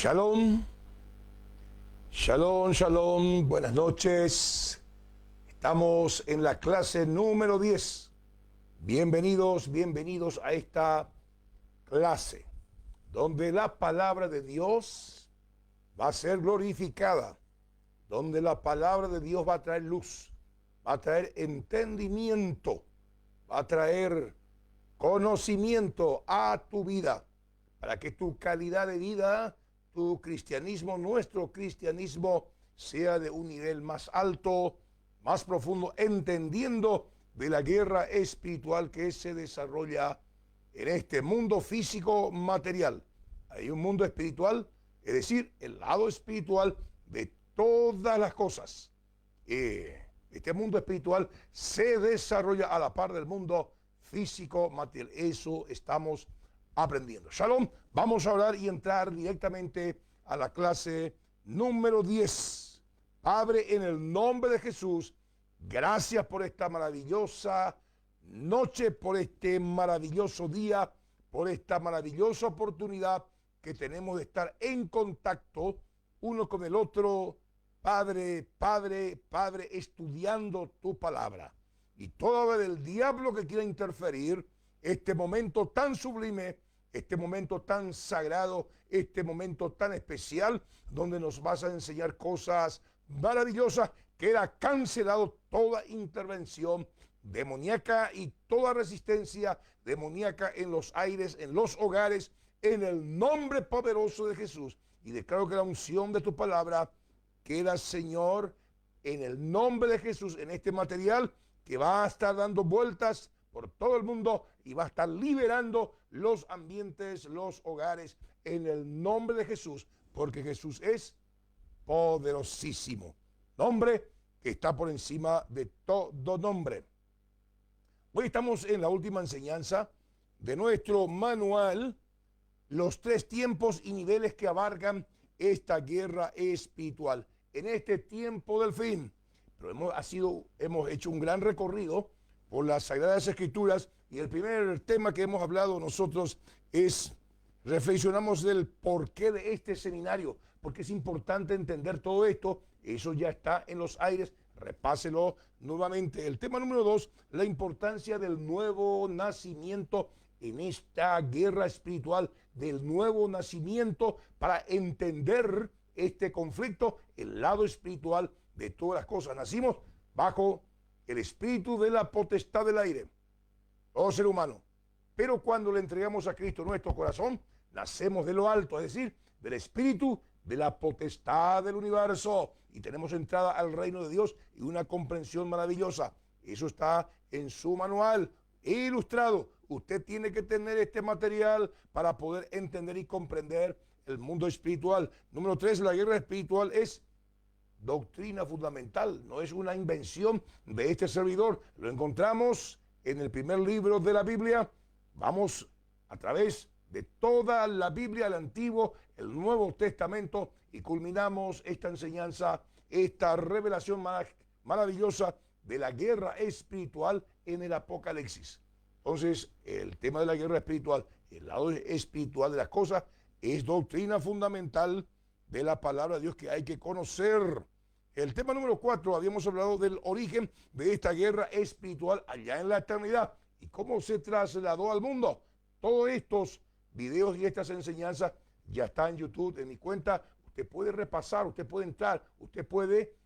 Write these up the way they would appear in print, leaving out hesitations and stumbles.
Shalom, shalom, shalom, buenas noches. Estamos en la clase número 10. Bienvenidos, bienvenidos a esta clase donde la palabra de Dios va a ser glorificada, donde la palabra de Dios va a traer luz, va a traer entendimiento, va a traer conocimiento a tu vida, para que tu calidad de vida, tu cristianismo, nuestro cristianismo, sea de un nivel más alto, más profundo, entendiendo de la guerra espiritual que se desarrolla en este mundo físico material. Hay un mundo espiritual, es decir, el lado espiritual de todas las cosas. Este mundo espiritual se desarrolla a la par del mundo físico material. Eso estamos aprendiendo. Shalom, vamos a hablar y entrar directamente a la clase número 10. Padre, en el nombre de Jesús, gracias por esta maravillosa noche, por este maravilloso día, por esta maravillosa oportunidad que tenemos de estar en contacto uno con el otro, Padre, estudiando tu palabra. Y toda vez del diablo que quiera interferir, este momento tan sublime, este momento tan sagrado, este momento tan especial, donde nos vas a enseñar cosas maravillosas, queda cancelado toda intervención demoníaca y toda resistencia demoníaca en los aires, en los hogares, en el nombre poderoso de Jesús. Y declaro que la unción de tu palabra queda, Señor, en el nombre de Jesús, en este material que va a estar dando vueltas por todo el mundo y va a estar liberando los ambientes, los hogares, en el nombre de Jesús, porque Jesús es poderosísimo. Nombre que está por encima de todo nombre. Hoy estamos en la última enseñanza de nuestro manual, los 3 tiempos y niveles que abarcan esta guerra espiritual en este tiempo del fin. Pero hemos hecho un gran recorrido por las Sagradas Escrituras, y el primer tema que hemos hablado nosotros reflexionamos del porqué de este seminario, porque es importante entender todo esto. Eso ya está en los aires, repáselo nuevamente. El tema número 2, la importancia del nuevo nacimiento en esta guerra espiritual, del nuevo nacimiento para entender este conflicto, el lado espiritual de todas las cosas. Nacimos bajo el espíritu de la potestad del aire, todo ser humano. Pero cuando le entregamos a Cristo nuestro corazón, nacemos de lo alto, es decir, del espíritu de la potestad del universo, y tenemos entrada al reino de Dios y una comprensión maravillosa. Eso está en su manual ilustrado. Usted tiene que tener este material para poder entender y comprender el mundo espiritual. Número 3, la guerra espiritual es doctrina fundamental, no es una invención de este servidor. Lo encontramos en el primer libro de la Biblia. Vamos a través de toda la Biblia, el Antiguo, el Nuevo Testamento, y culminamos esta enseñanza, esta revelación maravillosa de la guerra espiritual en el Apocalipsis. Entonces, el tema de la guerra espiritual, el lado espiritual de las cosas, es doctrina fundamental de la palabra de Dios que hay que conocer. El tema número 4, habíamos hablado del origen de esta guerra espiritual allá en la eternidad y cómo se trasladó al mundo. Todos estos videos y estas enseñanzas ya están en YouTube, en mi cuenta. Usted puede repasar, usted puede entrar, usted puede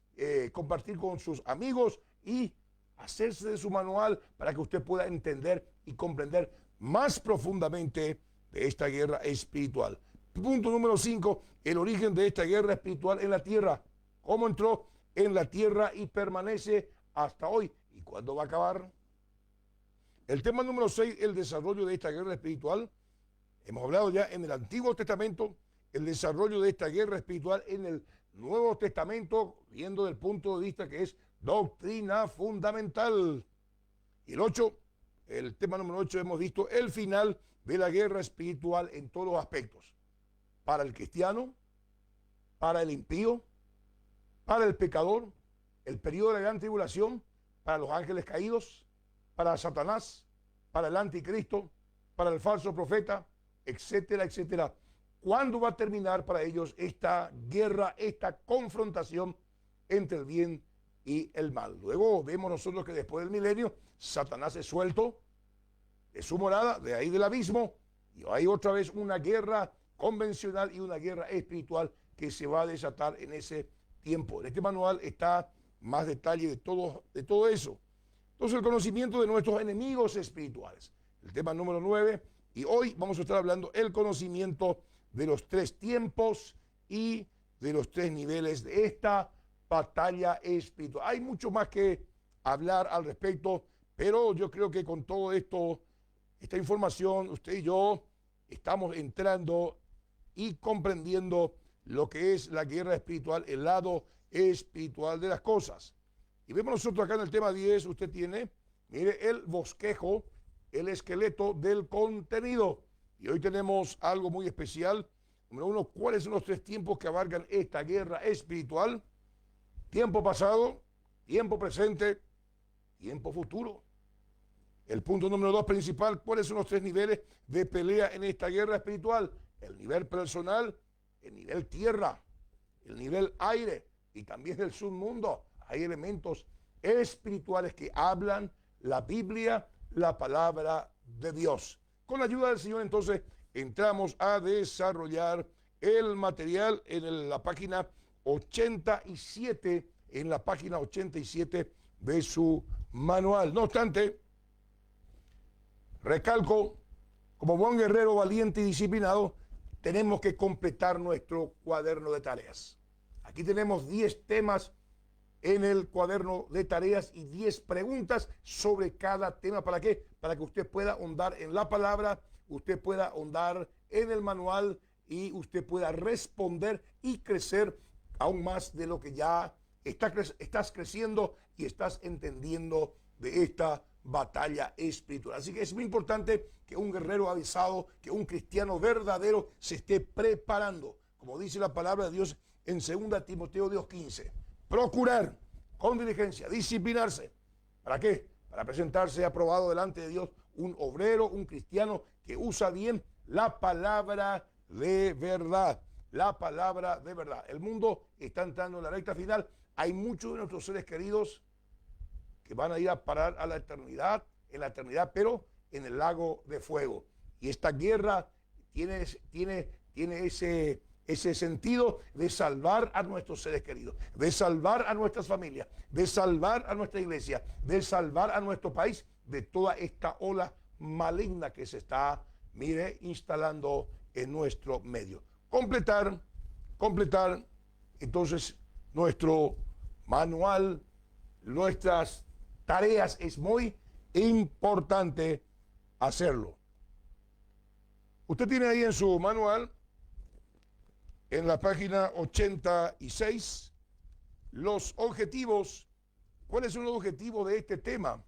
compartir con sus amigos y hacerse de su manual para que usted pueda entender y comprender más profundamente de esta guerra espiritual. Punto número 5, el origen de esta guerra espiritual en la tierra. ¿Cómo entró en la tierra y permanece hasta hoy? ¿Y cuándo va a acabar? El tema número 6, el desarrollo de esta guerra espiritual. Hemos hablado ya en el Antiguo Testamento, el desarrollo de esta guerra espiritual en el Nuevo Testamento, viendo del punto de vista que es doctrina fundamental. Y el tema número 8, hemos visto el final de la guerra espiritual en todos los aspectos. Para el cristiano, para el impío, para el pecador, el periodo de la gran tribulación, para los ángeles caídos, para Satanás, para el anticristo, para el falso profeta, etcétera, etcétera. ¿Cuándo va a terminar para ellos esta guerra, esta confrontación entre el bien y el mal? Luego vemos nosotros que después del milenio, Satanás es suelto de su morada, de ahí del abismo, y hay otra vez una guerra convencional y una guerra espiritual que se va a desatar en ese tiempo. En este manual está más detalle de todo eso. Entonces, el conocimiento de nuestros enemigos espirituales, el tema número 9, y hoy vamos a estar hablando el conocimiento de los 3 tiempos y de los 3 niveles de esta batalla espiritual. Hay mucho más que hablar al respecto, pero yo creo que con todo esto, esta información, usted y yo estamos entrando y comprendiendo lo que es la guerra espiritual, el lado espiritual de las cosas. Y vemos nosotros acá en el tema 10, usted tiene, mire, el bosquejo, el esqueleto del contenido. Y hoy tenemos algo muy especial. Número 1, ¿cuáles son los 3 tiempos que abarcan esta guerra espiritual? Tiempo pasado, tiempo presente, tiempo futuro. El punto número 2 principal, ¿cuáles son los 3 niveles de pelea en esta guerra espiritual? El nivel personal, el nivel tierra, el nivel aire y también el submundo. Hay elementos espirituales que hablan la Biblia, la palabra de Dios. Con la ayuda del Señor, entonces, entramos a desarrollar el material en la página 87, en la página 87 de su manual. No obstante, recalco, como buen guerrero valiente y disciplinado, tenemos que completar nuestro cuaderno de tareas. Aquí tenemos 10 temas en el cuaderno de tareas y 10 preguntas sobre cada tema. ¿Para qué? Para que usted pueda ahondar en la palabra, usted pueda ahondar en el manual y usted pueda responder y crecer aún más de lo que ya estás creciendo y estás entendiendo de esta batalla espiritual. Así que es muy importante que un guerrero avisado, que un cristiano verdadero se esté preparando, como dice la palabra de Dios en 2 Timoteo 2:15. Procurar con diligencia, disciplinarse. ¿Para qué? Para presentarse aprobado delante de Dios, un obrero, un cristiano que usa bien la palabra de verdad. La palabra de verdad. El mundo está entrando en la recta final. Hay muchos de nuestros seres queridos que van a ir a parar a la eternidad, en la eternidad, pero en el lago de fuego. Y esta guerra tiene ese sentido de salvar a nuestros seres queridos, de salvar a nuestras familias, de salvar a nuestra iglesia, de salvar a nuestro país de toda esta ola maligna que se está, instalando en nuestro medio. Completar, entonces, nuestro manual, nuestras tareas, es muy importante hacerlo. Usted tiene ahí en su manual, en la página 86, los objetivos. ¿Cuáles son los objetivos de este tema?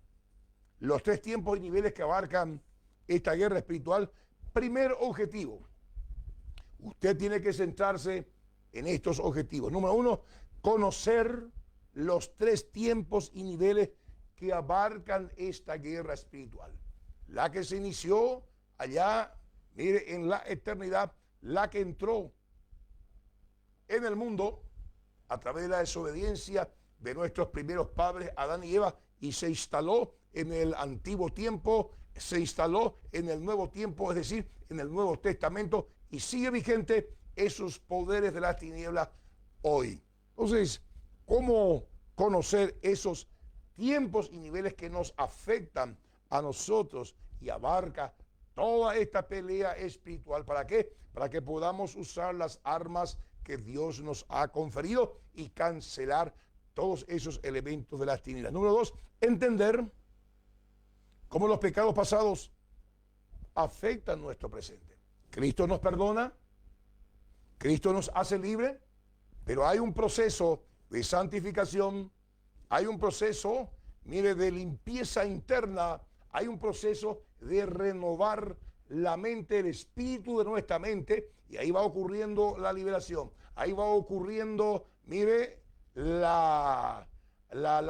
Los 3 tiempos y niveles que abarcan esta guerra espiritual. Primer objetivo. Usted tiene que centrarse en estos objetivos. Número 1, conocer los 3 tiempos y niveles que abarcan esta guerra espiritual. La que se inició allá, en la eternidad, la que entró en el mundo a través de la desobediencia de nuestros primeros padres, Adán y Eva, y se instaló en el antiguo tiempo, se instaló en el nuevo tiempo, es decir, en el Nuevo Testamento, y sigue vigente esos poderes de las tinieblas hoy. Entonces, ¿cómo conocer esos tiempos y niveles que nos afectan a nosotros y abarca toda esta pelea espiritual? ¿Para qué? Para que podamos usar las armas que Dios nos ha conferido y cancelar todos esos elementos de las tinieblas. Número 2, entender cómo los pecados pasados afectan nuestro presente. Cristo nos perdona, Cristo nos hace libre, pero hay un proceso de santificación, hay un proceso, de limpieza interna, hay un proceso de renovar la mente, el espíritu de nuestra mente, y ahí va ocurriendo la liberación. Ahí va ocurriendo, la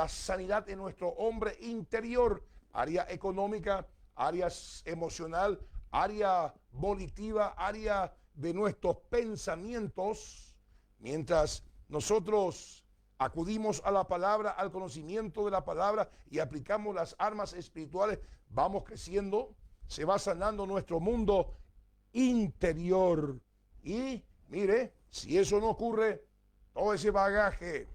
sanidad de nuestro hombre interior, área económica, área emocional, área volitiva, área de nuestros pensamientos, mientras nosotros acudimos a la palabra, al conocimiento de la palabra y aplicamos las armas espirituales, vamos creciendo, se va sanando nuestro mundo interior. Y mire, si eso no ocurre, todo ese bagaje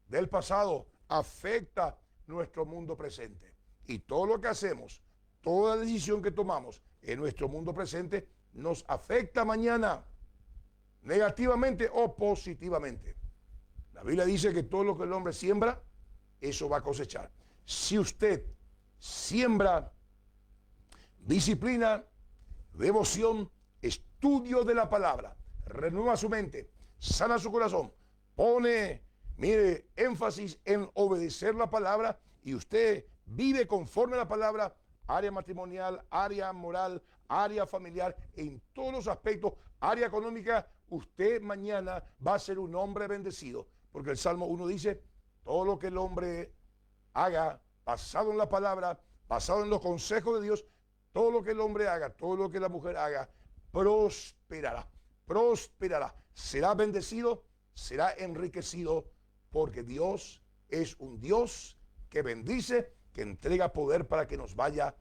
del pasado afecta nuestro mundo presente. Y todo lo que hacemos, toda decisión que tomamos en nuestro mundo presente nos afecta mañana, negativamente o positivamente. La Biblia dice que todo lo que el hombre siembra, eso va a cosechar. Si usted siembra disciplina, devoción, estudio de la palabra, renueva su mente, sana su corazón, pone, mire, énfasis en obedecer la palabra y usted vive conforme a la palabra, área matrimonial, área moral, área familiar, en todos los aspectos, área económica, usted mañana va a ser un hombre bendecido. Porque el Salmo 1 dice, todo lo que el hombre haga, basado en la palabra, basado en los consejos de Dios, todo lo que el hombre haga, todo lo que la mujer haga, prosperará, prosperará, será bendecido, será enriquecido, porque Dios es un Dios que bendice, que entrega poder para que nos vaya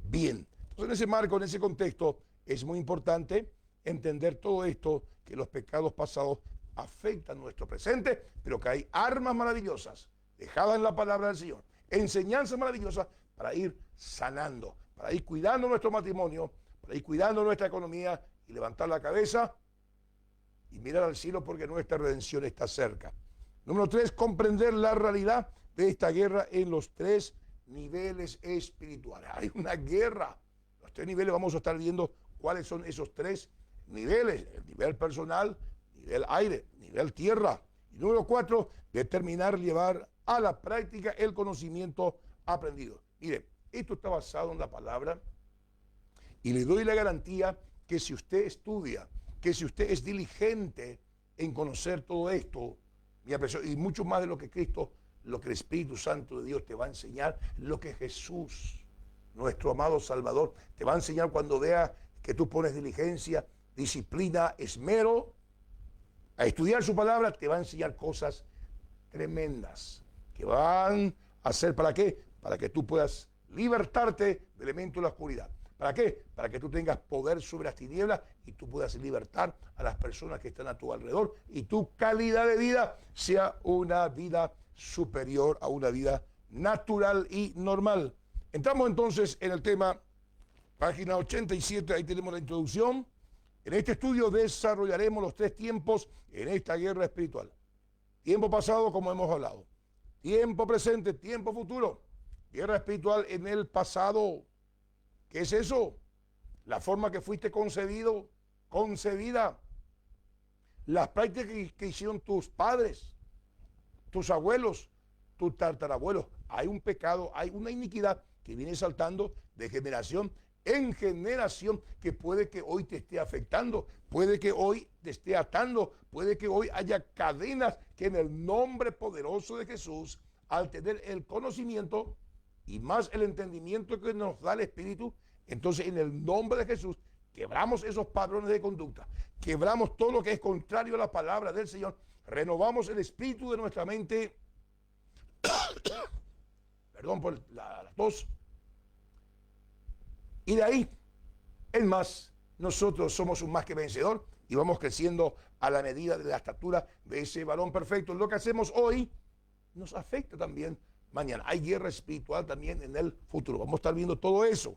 bien. Entonces, en ese marco, en ese contexto, es muy importante entender todo esto, que los pecados pasados afectan nuestro presente, pero que hay armas maravillosas dejadas en la palabra del Señor, enseñanzas maravillosas para ir sanando, para ir cuidando nuestro matrimonio, para ir cuidando nuestra economía y levantar la cabeza y mirar al cielo porque nuestra redención está cerca. Número 3, comprender la realidad de esta guerra en los 3 niveles espirituales. Hay una guerra. Los 3 niveles vamos a estar viendo cuáles son esos 3 niveles. El nivel personal, nivel aire, nivel tierra. Y número 4, determinar llevar a la práctica el conocimiento aprendido. Mire, esto está basado en la palabra y le doy la garantía que si usted estudia, que si usted es diligente en conocer todo esto, y mucho más de lo que Cristo, lo que el Espíritu Santo de Dios te va a enseñar, lo que Jesús, nuestro amado Salvador, te va a enseñar cuando vea que tú pones diligencia, disciplina, esmero, a estudiar su palabra, te va a enseñar cosas tremendas que van a hacer, ¿para qué? Para que tú puedas libertarte del elemento de la oscuridad. ¿Para qué? Para que tú tengas poder sobre las tinieblas y tú puedas libertar a las personas que están a tu alrededor y tu calidad de vida sea una vida superior a una vida natural y normal. Entramos entonces en el tema, página 87, ahí tenemos la introducción. En este estudio desarrollaremos los 3 tiempos en esta guerra espiritual. Tiempo pasado, como hemos hablado. Tiempo presente, tiempo futuro. Guerra espiritual en el pasado. ¿Qué es eso? La forma que fuiste concebido, concebida. Las prácticas que hicieron tus padres, tus abuelos, tus tatarabuelos. Hay un pecado, hay una iniquidad que viene saltando de generación en generación, que puede que hoy te esté afectando, puede que hoy te esté atando, puede que hoy haya cadenas que en el nombre poderoso de Jesús, al tener el conocimiento y más el entendimiento que nos da el Espíritu, entonces en el nombre de Jesús quebramos esos patrones de conducta, quebramos todo lo que es contrario a la palabra del Señor, renovamos el espíritu de nuestra mente, perdón por la tos, y de ahí, en más, nosotros somos un más que vencedor y vamos creciendo a la medida de la estatura de ese varón perfecto. Lo que hacemos hoy nos afecta también mañana. Hay guerra espiritual también en el futuro. Vamos a estar viendo todo eso.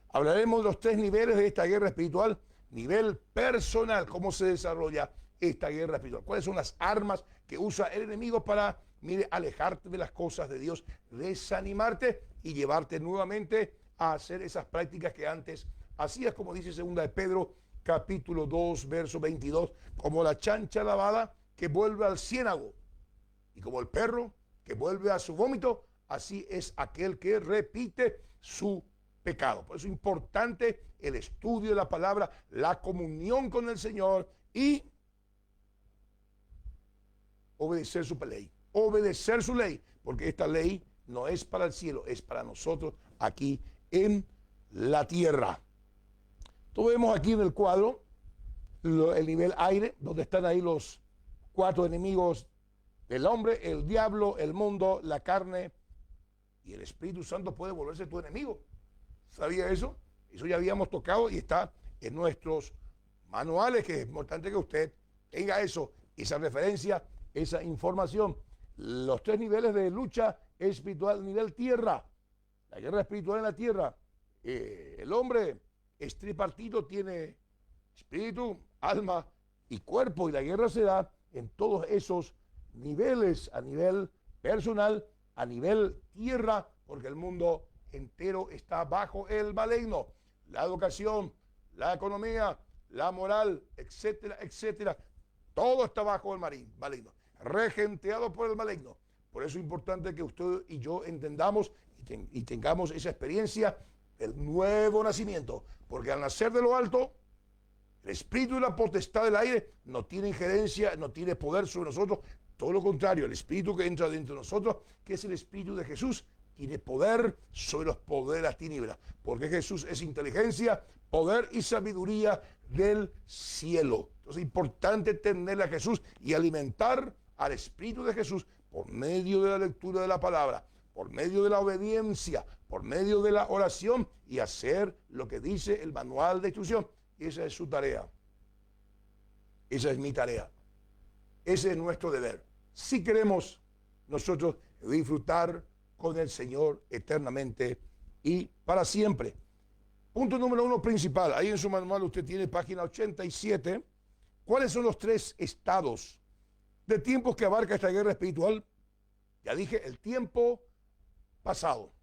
Hablaremos de los 3 niveles de esta guerra espiritual. Nivel personal, cómo se desarrolla esta guerra espiritual. ¿Cuáles son las armas que usa el enemigo para, mire, alejarte de las cosas de Dios, desanimarte y llevarte nuevamente a hacer esas prácticas que antes hacías, como dice 2 de Pedro, capítulo 2, verso 22, como la chancha lavada que vuelve al ciénago y como el perro que vuelve a su vómito, así es aquel que repite su pecado. Por eso es importante el estudio de la palabra, la comunión con el Señor y obedecer su ley. Obedecer su ley, porque esta ley no es para el cielo, es para nosotros aquí en la tierra. Entonces vemos aquí en el cuadro el nivel aire, donde están ahí los 4 enemigos del hombre: el diablo, el mundo, la carne, y el Espíritu Santo puede volverse tu enemigo. ¿Sabía eso? Eso ya habíamos tocado y está en nuestros manuales, que es importante que usted tenga eso, esa referencia, esa información. Los 3 niveles de lucha espiritual: nivel tierra, la guerra espiritual en la tierra. El hombre es tripartito, tiene espíritu, alma y cuerpo, y la guerra se da en todos esos niveles: a nivel personal, a nivel tierra, porque el mundo entero está bajo el maligno. La educación, la economía, la moral, etcétera, etcétera, todo está bajo el maligno, regenteado por el maligno. Por eso es importante que usted y yo entendamos y tengamos esa experiencia del nuevo nacimiento, porque al nacer de lo alto, el espíritu y la potestad del aire no tiene injerencia, no tiene poder sobre nosotros. Todo lo contrario, el espíritu que entra dentro de nosotros, que es el espíritu de Jesús, tiene poder sobre los poderes de las tinieblas, porque Jesús es inteligencia, poder y sabiduría del cielo. Entonces es importante tener a Jesús y alimentar al espíritu de Jesús por medio de la lectura de la palabra, por medio de la obediencia, por medio de la oración, y hacer lo que dice el manual de instrucción. Esa es su tarea. Esa es mi tarea. Ese es nuestro deber. Si queremos nosotros disfrutar con el Señor eternamente y para siempre. Punto número 1 principal. Ahí en su manual usted tiene página 87. ¿Cuáles son los 3 estados de tiempos que abarca esta guerra espiritual? Ya dije, el tiempo pasado.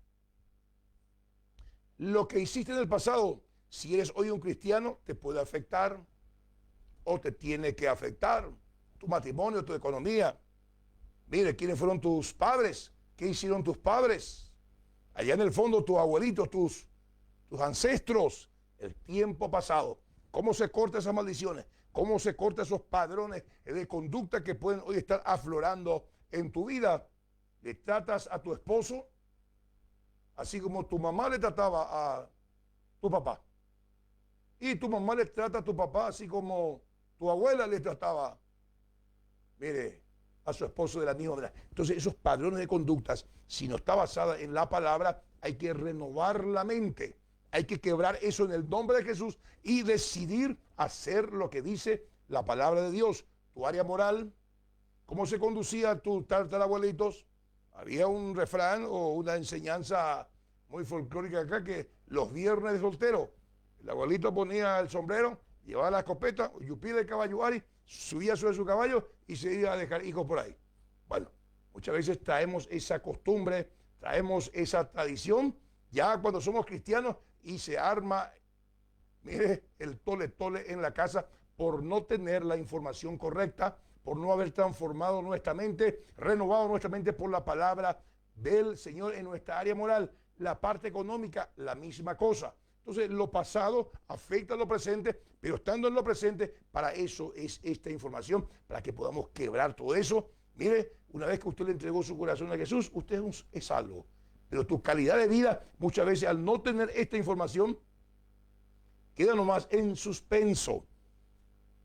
Lo que hiciste en el pasado, si eres hoy un cristiano, te puede afectar o te tiene que afectar. Tu matrimonio, tu economía. Mire, ¿quiénes fueron tus padres? ¿Qué hicieron tus padres? Allá en el fondo, tus abuelitos, tus ancestros. El tiempo pasado. ¿Cómo se cortan esas maldiciones? ¿Cómo se cortan esos padrones de conducta que pueden hoy estar aflorando en tu vida? ¿Le tratas a tu esposo así como tu mamá le trataba a tu papá? Y tu mamá le trata a tu papá así como tu abuela le trataba, mire, a su esposo de la misma manera. Entonces, esos padrones de conductas, si no está basada en la palabra, hay que renovar la mente. Hay que quebrar eso en el nombre de Jesús y decidir hacer lo que dice la palabra de Dios. Tu área moral, ¿cómo se conducía tus tatarabuelitos? Había un refrán o una enseñanza muy folclórica acá, que los viernes de soltero, el abuelito ponía el sombrero, llevaba la escopeta, yupí de caballuari, subía sobre su caballo y se iba a dejar hijos por ahí. Bueno, muchas veces traemos esa costumbre, traemos esa tradición, ya cuando somos cristianos, y se arma, mire, el tole en la casa por no tener la información correcta, por no haber transformado nuestra mente, renovado nuestra mente por la palabra del Señor en nuestra área moral. La parte económica, la misma cosa. Entonces, lo pasado afecta a lo presente, pero estando en lo presente, para eso es esta información, para que podamos quebrar todo eso. Mire, una vez que usted le entregó su corazón a Jesús, usted es salvo. Pero tu calidad de vida, muchas veces, al no tener esta información, queda nomás en suspenso.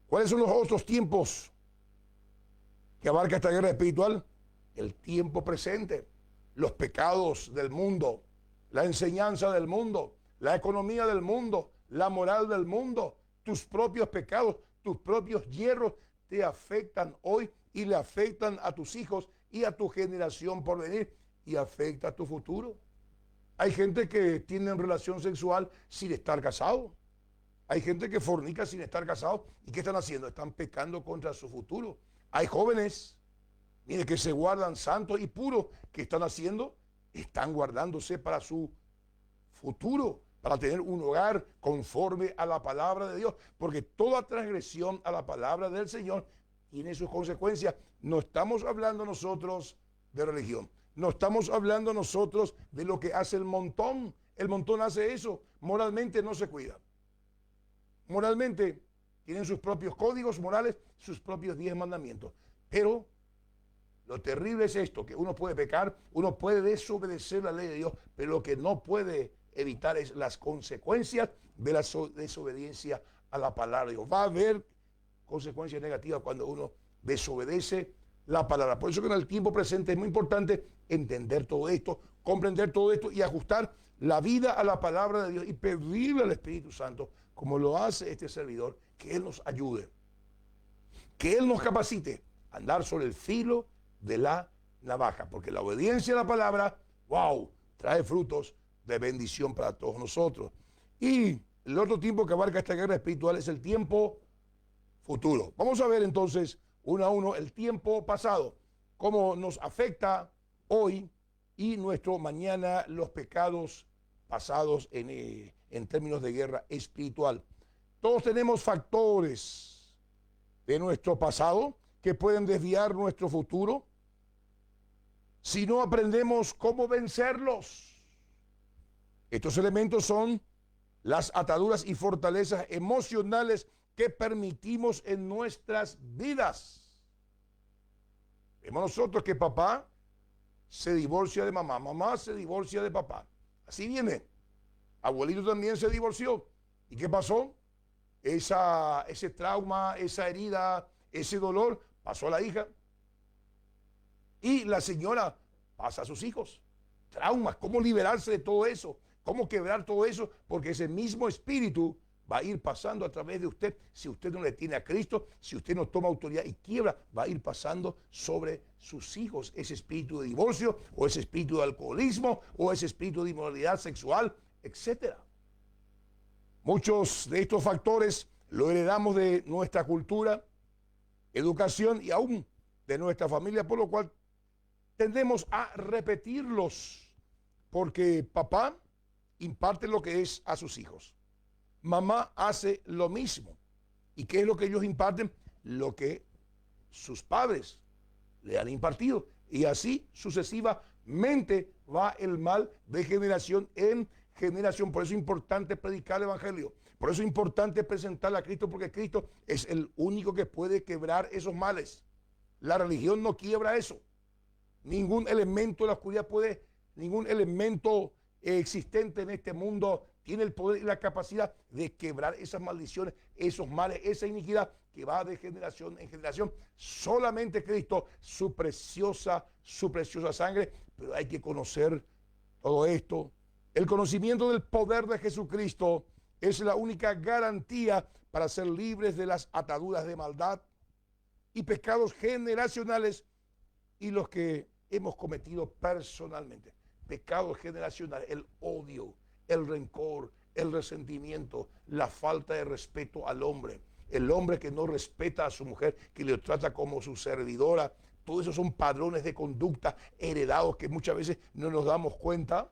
¿Cuáles son los otros tiempos que abarca esta guerra espiritual? El tiempo presente, los pecados del mundo, la enseñanza del mundo, la economía del mundo, la moral del mundo, tus propios pecados, tus propios hierros te afectan hoy y le afectan a tus hijos y a tu generación por venir, y afecta a tu futuro. Hay gente que tiene relación sexual sin estar casado. Hay gente que fornica sin estar casado. ¿Y qué están haciendo? Están pecando contra su futuro. Hay jóvenes, mire, que se guardan santos y puros. ¿Qué están haciendo? Están guardándose para su futuro, para tener un hogar conforme a la palabra de Dios. Porque toda transgresión a la palabra del Señor tiene sus consecuencias. No estamos hablando nosotros de religión. No estamos hablando nosotros de lo que hace el montón. El montón hace eso. Moralmente no se cuida. Moralmente tienen sus propios códigos morales, sus propios 10 mandamientos. Pero lo terrible es esto, que uno puede pecar, uno puede desobedecer la ley de Dios, pero lo que no puede evitar es las consecuencias de la desobediencia a la palabra de Dios. Va a haber consecuencias negativas cuando uno desobedece la palabra. Por eso que en el tiempo presente es muy importante entender todo esto, comprender todo esto y ajustar la vida a la palabra de Dios y pedirle al Espíritu Santo, como lo hace este servidor, que Él nos ayude, que Él nos capacite a andar sobre el filo de la navaja, porque la obediencia a la palabra, wow, trae frutos de bendición para todos nosotros. Y el otro tiempo que abarca esta guerra espiritual es el tiempo futuro. Vamos a ver entonces uno a uno el tiempo pasado, cómo nos afecta hoy y nuestro mañana los pecados pasados en términos de guerra espiritual. Todos tenemos factores de nuestro pasado que pueden desviar nuestro futuro si no aprendemos cómo vencerlos. Estos elementos son las ataduras y fortalezas emocionales que permitimos en nuestras vidas. Vemos nosotros que papá se divorcia de mamá, mamá se divorcia de papá. Así viene. Abuelito también se divorció. ¿Y qué pasó? Ese trauma, esa herida, ese dolor pasó a la hija. Y la señora pasa a sus hijos. Traumas, cómo liberarse de todo eso, cómo quebrar todo eso, porque ese mismo espíritu va a ir pasando a través de usted. Si usted no le tiene a Cristo, si usted no toma autoridad y quiebra, va a ir pasando sobre sus hijos ese espíritu de divorcio, o ese espíritu de alcoholismo, o ese espíritu de inmoralidad sexual, etc. Muchos de estos factores lo heredamos de nuestra cultura, educación y aún de nuestra familia, por lo cual tendemos a repetirlos, porque papá imparte lo que es a sus hijos. Mamá hace lo mismo. ¿Y qué es lo que ellos imparten? Lo que sus padres le han impartido. Y así sucesivamente va el mal de generación en generación. Por eso es importante predicar el evangelio. Por eso es importante presentarle a Cristo, porque Cristo es el único que puede quebrar esos males. La religión no quiebra eso. Ningún elemento de la oscuridad puede, ningún elemento existente en este mundo tiene el poder y la capacidad de quebrar esas maldiciones, esos males, esa iniquidad que va de generación en generación. Solamente Cristo, su preciosa sangre. Pero hay que conocer todo esto. El conocimiento del poder de Jesucristo es la única garantía para ser libres de las ataduras de maldad y pecados generacionales y los que hemos cometido personalmente. Pecados generacionales, el odio, el rencor, el resentimiento, la falta de respeto al hombre, el hombre que no respeta a su mujer, que le trata como su servidora. Todos esos son padrones de conducta heredados que muchas veces no nos damos cuenta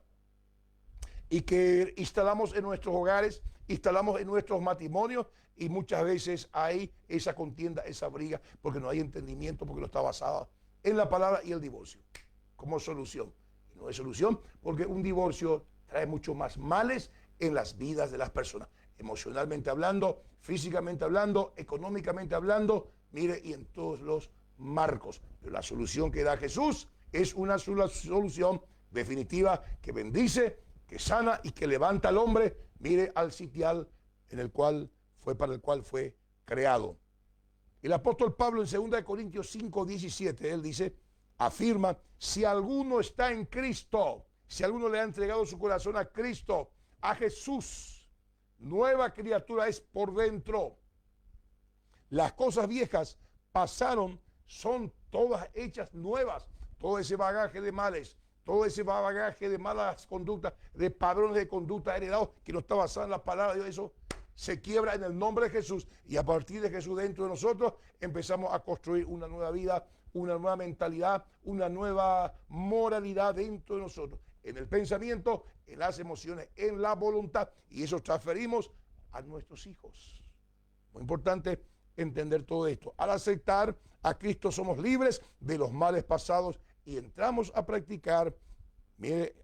y que instalamos en nuestros hogares, instalamos en nuestros matrimonios, y muchas veces hay esa contienda, esa briga, porque no hay entendimiento, porque no está basada en la palabra y el divorcio como solución. Y no es solución porque un divorcio trae mucho más males en las vidas de las personas, emocionalmente hablando, físicamente hablando, económicamente hablando, mire, y en todos los marcos. Pero la solución que da Jesús es una solución definitiva que bendice, que sana y que levanta al hombre, mire, al sitial para el cual fue creado. El apóstol Pablo en 2 Corintios 5:17, él dice, afirma, si alguno está en Cristo, si alguno le ha entregado su corazón a Cristo, a Jesús, nueva criatura es por dentro. Las cosas viejas pasaron, son todas hechas nuevas. Todo ese bagaje de males, todo ese bagaje de malas conductas, de padrones de conducta heredados que no está basado en la palabra de Dios, eso se quiebra en el nombre de Jesús, y a partir de Jesús dentro de nosotros empezamos a construir una nueva vida, una nueva mentalidad, una nueva moralidad dentro de nosotros, en el pensamiento, en las emociones, en la voluntad, y eso transferimos a nuestros hijos. Muy importante entender todo esto. Al aceptar a Cristo somos libres de los males pasados y entramos a practicar, mire,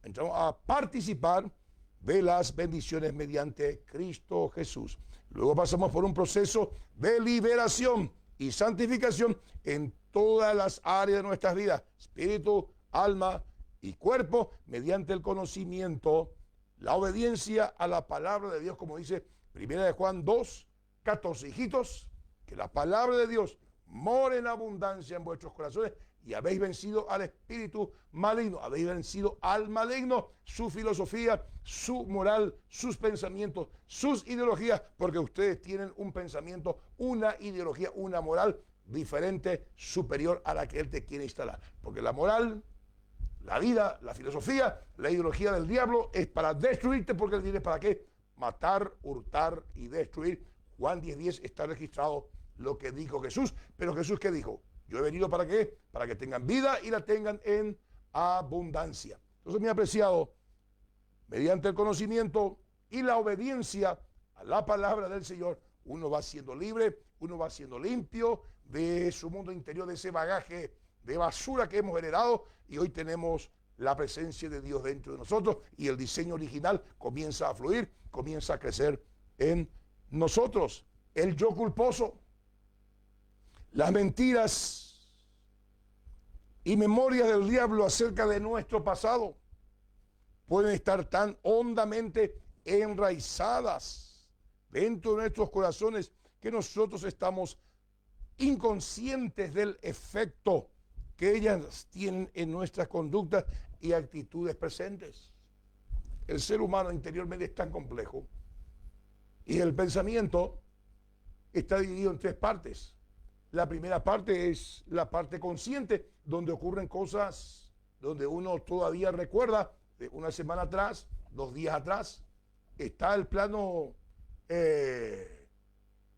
entramos a participar de las bendiciones mediante Cristo Jesús. Luego pasamos por un proceso de liberación y santificación en todas las áreas de nuestras vidas, espíritu, alma y cuerpo, mediante el conocimiento, la obediencia a la palabra de Dios, como dice 1 Juan 2:14. Hijitos, que la palabra de Dios more en abundancia en vuestros corazones y habéis vencido al espíritu maligno, habéis vencido al maligno, su filosofía, su moral, sus pensamientos, sus ideologías, porque ustedes tienen un pensamiento, una ideología, una moral diferente, superior a la que él te quiere instalar. Porque la moral, la vida, la filosofía, la ideología del diablo es para destruirte, porque él tiene para qué: matar, hurtar y destruir. Juan 10:10 está registrado lo que dijo Jesús. Pero Jesús, ¿qué dijo? Yo he venido ¿para qué? Para que tengan vida y la tengan en abundancia. Entonces, mi apreciado, mediante el conocimiento y la obediencia a la palabra del Señor, uno va siendo libre, uno va siendo limpio de su mundo interior, de ese bagaje de basura que hemos heredado, y hoy tenemos la presencia de Dios dentro de nosotros y el diseño original comienza a fluir, comienza a crecer en nosotros. El yo culposo, las mentiras y memorias del diablo acerca de nuestro pasado pueden estar tan hondamente enraizadas dentro de nuestros corazones que nosotros estamos inconscientes del efecto que ellas tienen en nuestras conductas y actitudes presentes. El ser humano interiormente es tan complejo y el pensamiento está dividido en tres partes. La primera parte es la parte consciente, donde ocurren cosas donde uno todavía recuerda de una semana atrás, 2 días atrás. Está el plano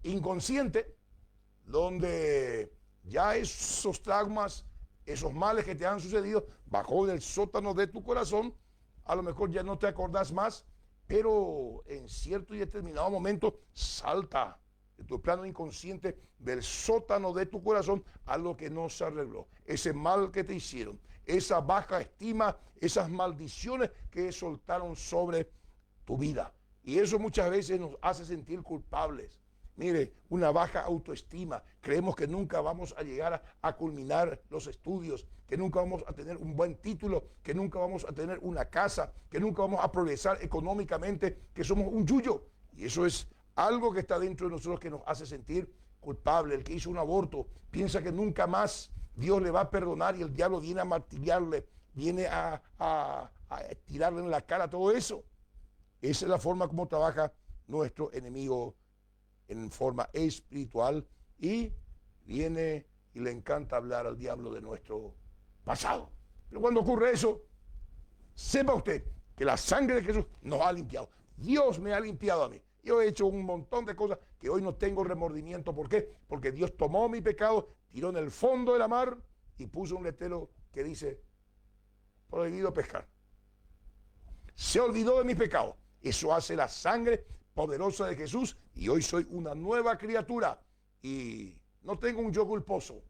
inconsciente, donde ya esos traumas, esos males que te han sucedido bajo del sótano de tu corazón, a lo mejor ya no te acordás más, pero en cierto y determinado momento salta de tu plano inconsciente, del sótano de tu corazón, a lo que no se arregló. Ese mal que te hicieron, esa baja estima, esas maldiciones que soltaron sobre tu vida. Y eso muchas veces nos hace sentir culpables. Mire, una baja autoestima. Creemos que nunca vamos a llegar a culminar los estudios, que nunca vamos a tener un buen título, que nunca vamos a tener una casa, que nunca vamos a progresar económicamente, que somos un yuyo. Y eso es algo que está dentro de nosotros que nos hace sentir culpable. El que hizo un aborto piensa que nunca más Dios le va a perdonar y el diablo viene a martillarle, viene a tirarle en la cara todo eso. Esa es la forma como trabaja nuestro enemigo en forma espiritual, y viene y le encanta hablar al diablo de nuestro pasado. Pero cuando ocurre eso, sepa usted que la sangre de Jesús nos ha limpiado. Dios me ha limpiado a mí. Yo he hecho un montón de cosas que hoy no tengo remordimiento. ¿Por qué? Porque Dios tomó mi pecado, tiró en el fondo de la mar y puso un letrero que dice: prohibido pescar. Se olvidó de mi pecado. Eso hace la sangre poderosa de Jesús, y hoy soy una nueva criatura y no tengo un yo culposo.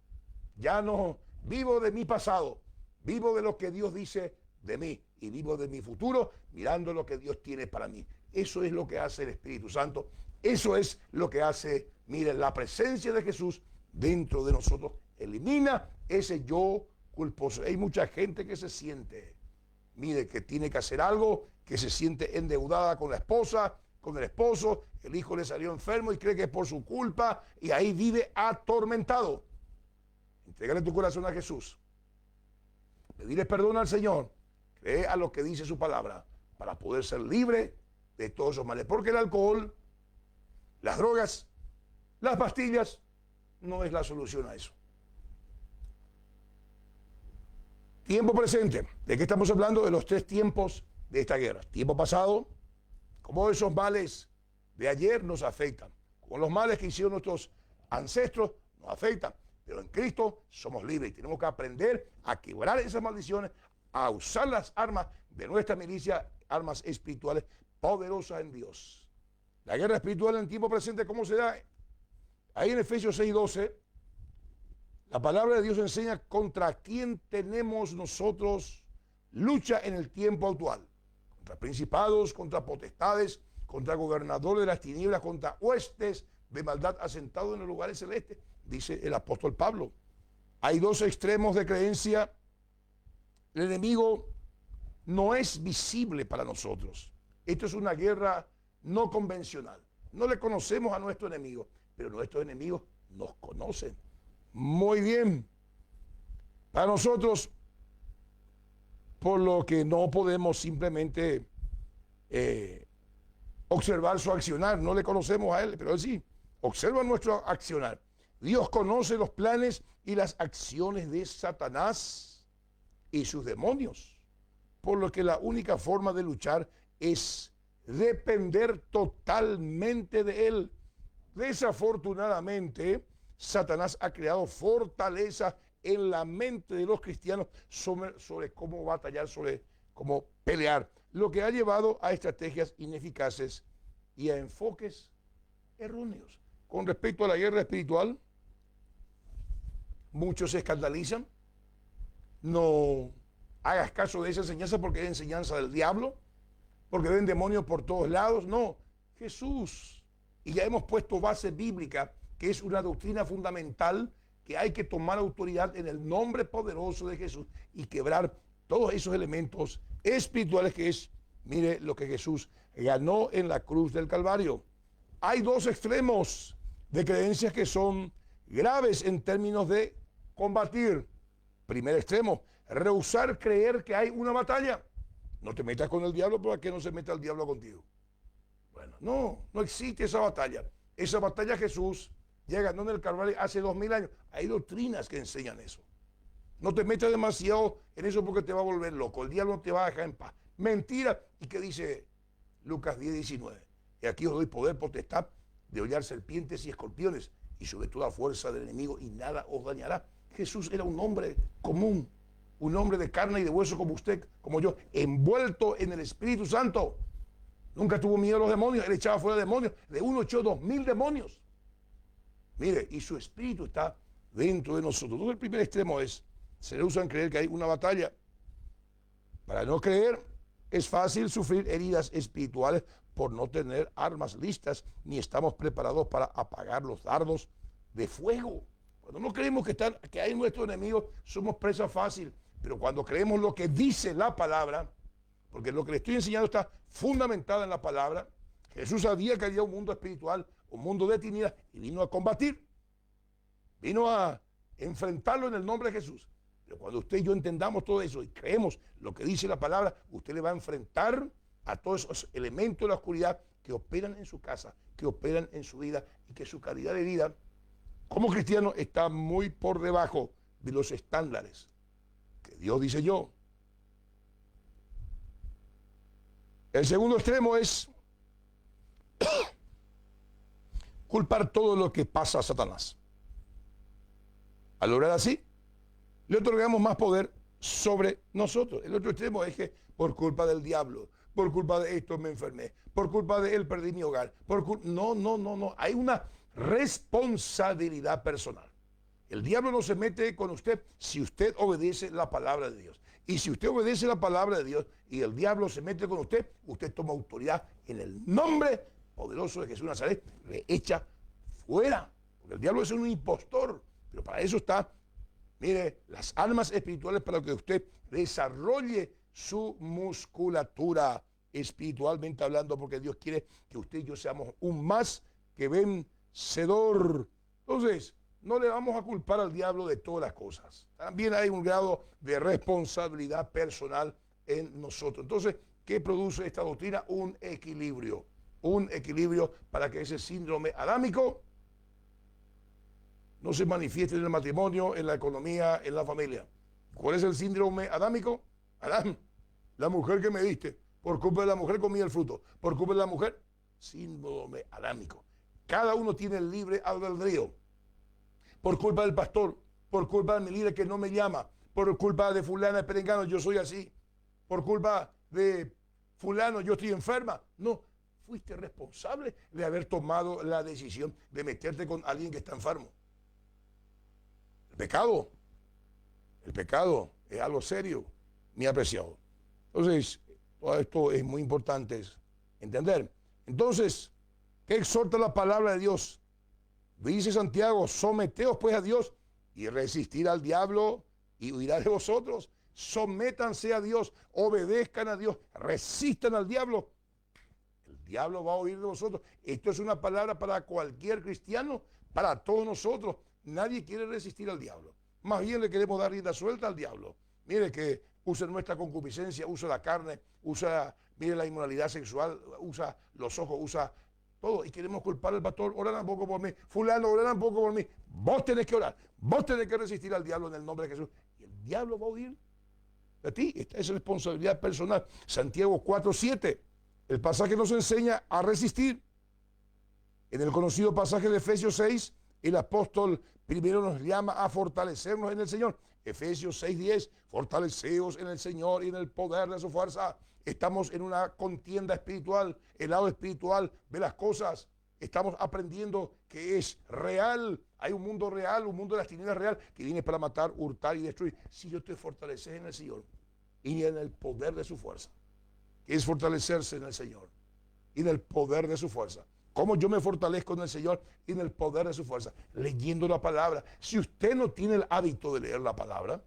Ya no vivo de mi pasado, vivo de lo que Dios dice de mí y vivo de mi futuro mirando lo que Dios tiene para mí. Eso es lo que hace el Espíritu Santo. Eso es lo que hace, miren, la presencia de Jesús dentro de nosotros. Elimina ese yo culposo. Hay mucha gente que se siente, mire, que tiene que hacer algo, que se siente endeudada con la esposa, con el esposo, el hijo le salió enfermo y cree que es por su culpa, y ahí vive atormentado. Entrégale tu corazón a Jesús. Pedirle perdón al Señor. Cree a lo que dice su palabra para poder ser libre de todos esos males. Porque el alcohol, las drogas, las pastillas, no es la solución a eso. Tiempo presente. ¿De qué estamos hablando? De los 3 tiempos de esta guerra. Tiempo pasado, como esos males de ayer nos afectan, como los males que hicieron nuestros ancestros nos afectan, pero en Cristo somos libres y tenemos que aprender a quebrar esas maldiciones, a usar las armas de nuestra milicia, armas espirituales poderosas en Dios. La guerra espiritual en tiempo presente, ¿cómo se da? Ahí en Efesios 6:12, la palabra de Dios enseña contra quién tenemos nosotros lucha en el tiempo actual. Contra principados, contra potestades, contra gobernadores de las tinieblas, contra huestes de maldad asentados en los lugares celestes, dice el apóstol Pablo. Hay 2 extremos de creencia. El enemigo no es visible para nosotros. Esto es una guerra no convencional. No le conocemos a nuestro enemigo, pero nuestros enemigos nos conocen. Muy bien. Para nosotros, por lo que no podemos simplemente observar su accionar, no le conocemos a él, pero él sí, observa nuestro accionar. Dios conoce los planes y las acciones de Satanás y sus demonios, por lo que la única forma de luchar es depender totalmente de él. Desafortunadamente, Satanás ha creado fortaleza en la mente de los cristianos sobre cómo batallar, sobre cómo pelear, lo que ha llevado a estrategias ineficaces y a enfoques erróneos. Con respecto a la guerra espiritual, muchos se escandalizan. No hagas caso de esa enseñanza porque es enseñanza del diablo, porque ven demonios por todos lados. No, Jesús, y ya hemos puesto base bíblica, que es una doctrina fundamental, que hay que tomar autoridad en el nombre poderoso de Jesús y quebrar todos esos elementos espirituales que es, mire lo que Jesús ganó en la cruz del Calvario. Hay dos extremos de creencias que son graves en términos de combatir. Primer extremo, rehusar creer que hay una batalla. No te metas con el diablo para que no se meta el diablo contigo. Bueno, no existe esa batalla. Esa batalla Jesús ya ganó en el Calvario hace 2000 años. Hay doctrinas que enseñan eso. No te metas demasiado en eso porque te va a volver loco. El diablo no te va a dejar en paz. Mentira. ¿Y qué dice Lucas 10:19? Y aquí os doy poder, potestad de hollar serpientes y escorpiones y sobre toda fuerza del enemigo y nada os dañará. Jesús era un hombre común, un hombre de carne y de hueso como usted, como yo, envuelto en el Espíritu Santo. Nunca tuvo miedo a los demonios, él echaba fuera demonios. De uno echó 2000 demonios. Mire, y su espíritu está dentro de nosotros. Entonces el primer extremo es, se rehusan creer que hay una batalla. Para no creer, es fácil sufrir heridas espirituales por no tener armas listas, ni estamos preparados para apagar los dardos de fuego. Cuando no creemos que hay nuestros enemigos, somos presa fácil. Pero cuando creemos lo que dice la palabra, porque lo que le estoy enseñando está fundamentado en la palabra, Jesús sabía que había un mundo espiritual, un mundo de tinieblas, y vino a combatir. Vino a enfrentarlo en el nombre de Jesús. Pero cuando usted y yo entendamos todo eso y creemos lo que dice la palabra, usted le va a enfrentar a todos esos elementos de la oscuridad que operan en su casa, que operan en su vida y que su calidad de vida como cristiano está muy por debajo de los estándares que Dios dice yo. El segundo extremo es culpar todo lo que pasa a Satanás. Al lograr así, le otorgamos más poder sobre nosotros. El otro extremo es que por culpa del diablo, por culpa de esto me enfermé, por culpa de él perdí mi hogar. No. Hay una responsabilidad personal. El diablo no se mete con usted si usted obedece la palabra de Dios. Y si usted obedece la palabra de Dios y el diablo se mete con usted, usted toma autoridad en el nombre poderoso de Jesús de Nazaret, le echa fuera. Porque el diablo es un impostor, pero para eso está, mire, las armas espirituales para que usted desarrolle su musculatura espiritualmente hablando, porque Dios quiere que usted y yo seamos un más que vencedor. Entonces, no le vamos a culpar al diablo de todas las cosas. También hay un grado de responsabilidad personal en nosotros. Entonces, ¿qué produce esta doctrina? Un equilibrio para que ese síndrome adámico no se manifieste en el matrimonio, en la economía, en la familia. ¿Cuál es el síndrome adámico? Adán, la mujer que me diste, por culpa de la mujer comí el fruto, por culpa de la mujer, síndrome adámico. Cada uno tiene el libre albedrío. Por culpa del pastor, por culpa de mi líder que no me llama, por culpa de fulana de perengano, yo soy así, por culpa de fulano, yo estoy enferma. No, fuiste responsable de haber tomado la decisión de meterte con alguien que está enfermo. El pecado es algo serio, mi apreciado. Entonces, todo esto es muy importante entender. Entonces, ¿qué exhorta la palabra de Dios? Dice Santiago, someteos pues a Dios y resistir al diablo y huirá de vosotros. Sométanse a Dios, obedezcan a Dios, resistan al diablo. El diablo va a huir de vosotros. Esto es una palabra para cualquier cristiano, para todos nosotros. Nadie quiere resistir al diablo. Más bien le queremos dar rienda suelta al diablo. Mire que usa nuestra concupiscencia, usa la carne, usa, mire, la inmoralidad sexual, usa los ojos, usa todo. Y queremos culpar al pastor, oran un poco por mí. Fulano, oran un poco por mí. Vos tenés que orar. Vos tenés que resistir al diablo en el nombre de Jesús. Y el diablo va a huir de ti. Esta es responsabilidad personal. Santiago 4:7. El pasaje nos enseña a resistir. En el conocido pasaje de Efesios 6, el apóstol primero nos llama a fortalecernos en el Señor. Efesios 6:10, fortaleceos en el Señor y en el poder de su fuerza. Estamos en una contienda espiritual, el lado espiritual de las cosas. Estamos aprendiendo que es real. Hay un mundo real, un mundo de las tinieblas real, que viene para matar, hurtar y destruir. Si yo te fortaleces en el Señor y en el poder de su fuerza, que es fortalecerse en el Señor y en el poder de su fuerza. ¿Cómo yo me fortalezco en el Señor y en el poder de su fuerza? Leyendo la palabra. Si usted no tiene el hábito de leer la palabra,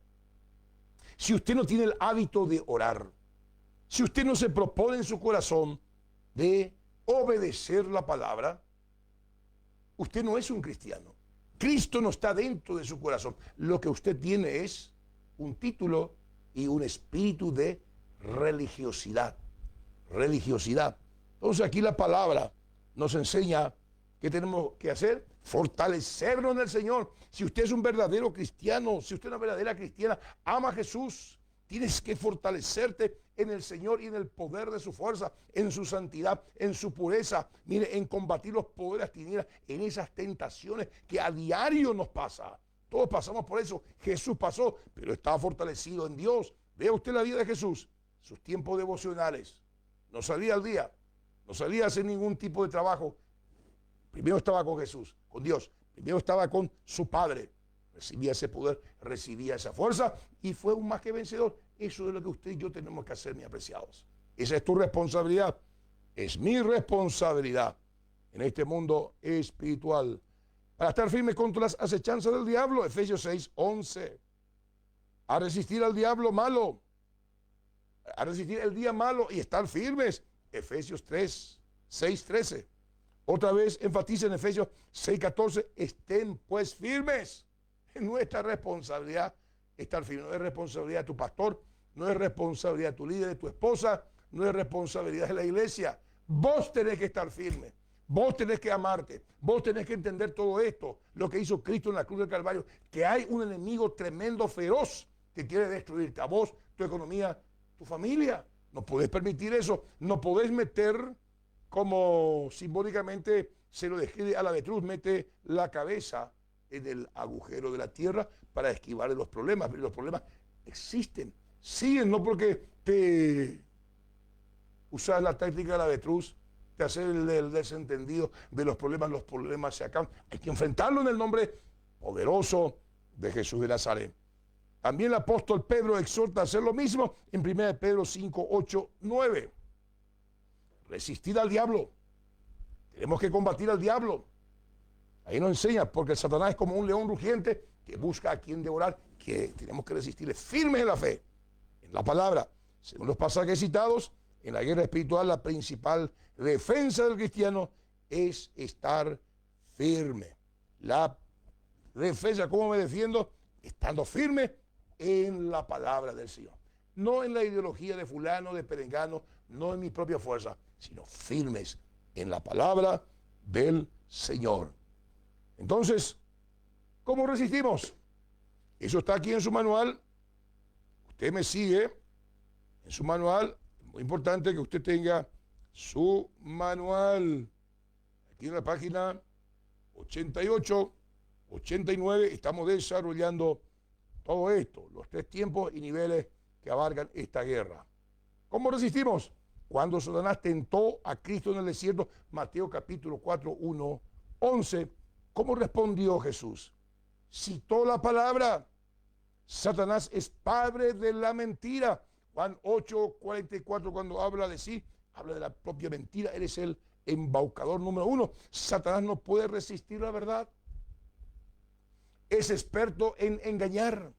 si usted no tiene el hábito de orar, si usted no se propone en su corazón de obedecer la palabra, usted no es un cristiano. Cristo no está dentro de su corazón. Lo que usted tiene es un título y un espíritu de religiosidad. Religiosidad. Entonces aquí la palabra nos enseña qué tenemos que hacer, fortalecernos en el Señor. Si usted es un verdadero cristiano, si usted es una verdadera cristiana, ama a Jesús, tienes que fortalecerte en el Señor y en el poder de su fuerza, en su santidad, en su pureza, mire, en combatir los poderes tinieblas, en esas tentaciones que a diario nos pasa. Todos pasamos por eso, Jesús pasó, pero estaba fortalecido en Dios. Vea usted la vida de Jesús, sus tiempos devocionales, no salía al día, no salía a hacer ningún tipo de trabajo. Primero estaba con Jesús, con Dios. Primero estaba con su Padre. Recibía ese poder, recibía esa fuerza y fue un más que vencedor. Eso es lo que usted y yo tenemos que hacer, mis apreciados. Esa es tu responsabilidad. Es mi responsabilidad en este mundo espiritual. Para estar firmes contra las acechanzas del diablo, Efesios 6:11. A resistir al diablo malo. A resistir el día malo y estar firmes. Efesios 6:13. Otra vez enfatiza en Efesios 6:14. Estén pues firmes. Es nuestra responsabilidad estar firmes. No es responsabilidad de tu pastor, no es responsabilidad de tu líder, de tu esposa, no es responsabilidad de la iglesia. Vos tenés que estar firme. Vos tenés que amarte. Vos tenés que entender todo esto. Lo que hizo Cristo en la cruz del Calvario. Que hay un enemigo tremendo, feroz, que quiere destruirte. A vos, tu economía, tu familia. No podés permitir eso. No podés meter, como simbólicamente se lo describe a la avestruz, mete la cabeza en el agujero de la tierra para esquivar los problemas. Pero los problemas existen. Siguen, no porque te usas la táctica de la avestruz, te haces el desentendido de los problemas se acaban. Hay que enfrentarlo en el nombre poderoso de Jesús de Nazaret. También el apóstol Pedro exhorta a hacer lo mismo en 1 Pedro 5:8-9. Resistir al diablo. Tenemos que combatir al diablo. Ahí nos enseña, porque el Satanás es como un león rugiente que busca a quien devorar, que tenemos que resistirle firmes en la fe, en la palabra. Según los pasajes citados, en la guerra espiritual la principal defensa del cristiano es estar firme. La defensa, ¿cómo me defiendo? Estando firme en la palabra del Señor. No en la ideología de fulano, de perengano, no en mi propia fuerza, sino firmes en la palabra del Señor. Entonces, ¿cómo resistimos? Eso está aquí en su manual. Usted me sigue en su manual. Es muy importante que usted tenga su manual. Aquí en la página 88, 89, estamos desarrollando todo esto, los 3 tiempos y niveles que abarcan esta guerra. ¿Cómo resistimos? Cuando Satanás tentó a Cristo en el desierto, Mateo capítulo 4, 1, 11, ¿cómo respondió Jesús? Citó la palabra. Satanás es padre de la mentira. Juan 8, 44, cuando habla de sí, habla de la propia mentira. Él es el embaucador número 1. Satanás no puede resistir la verdad. Es experto en engañar.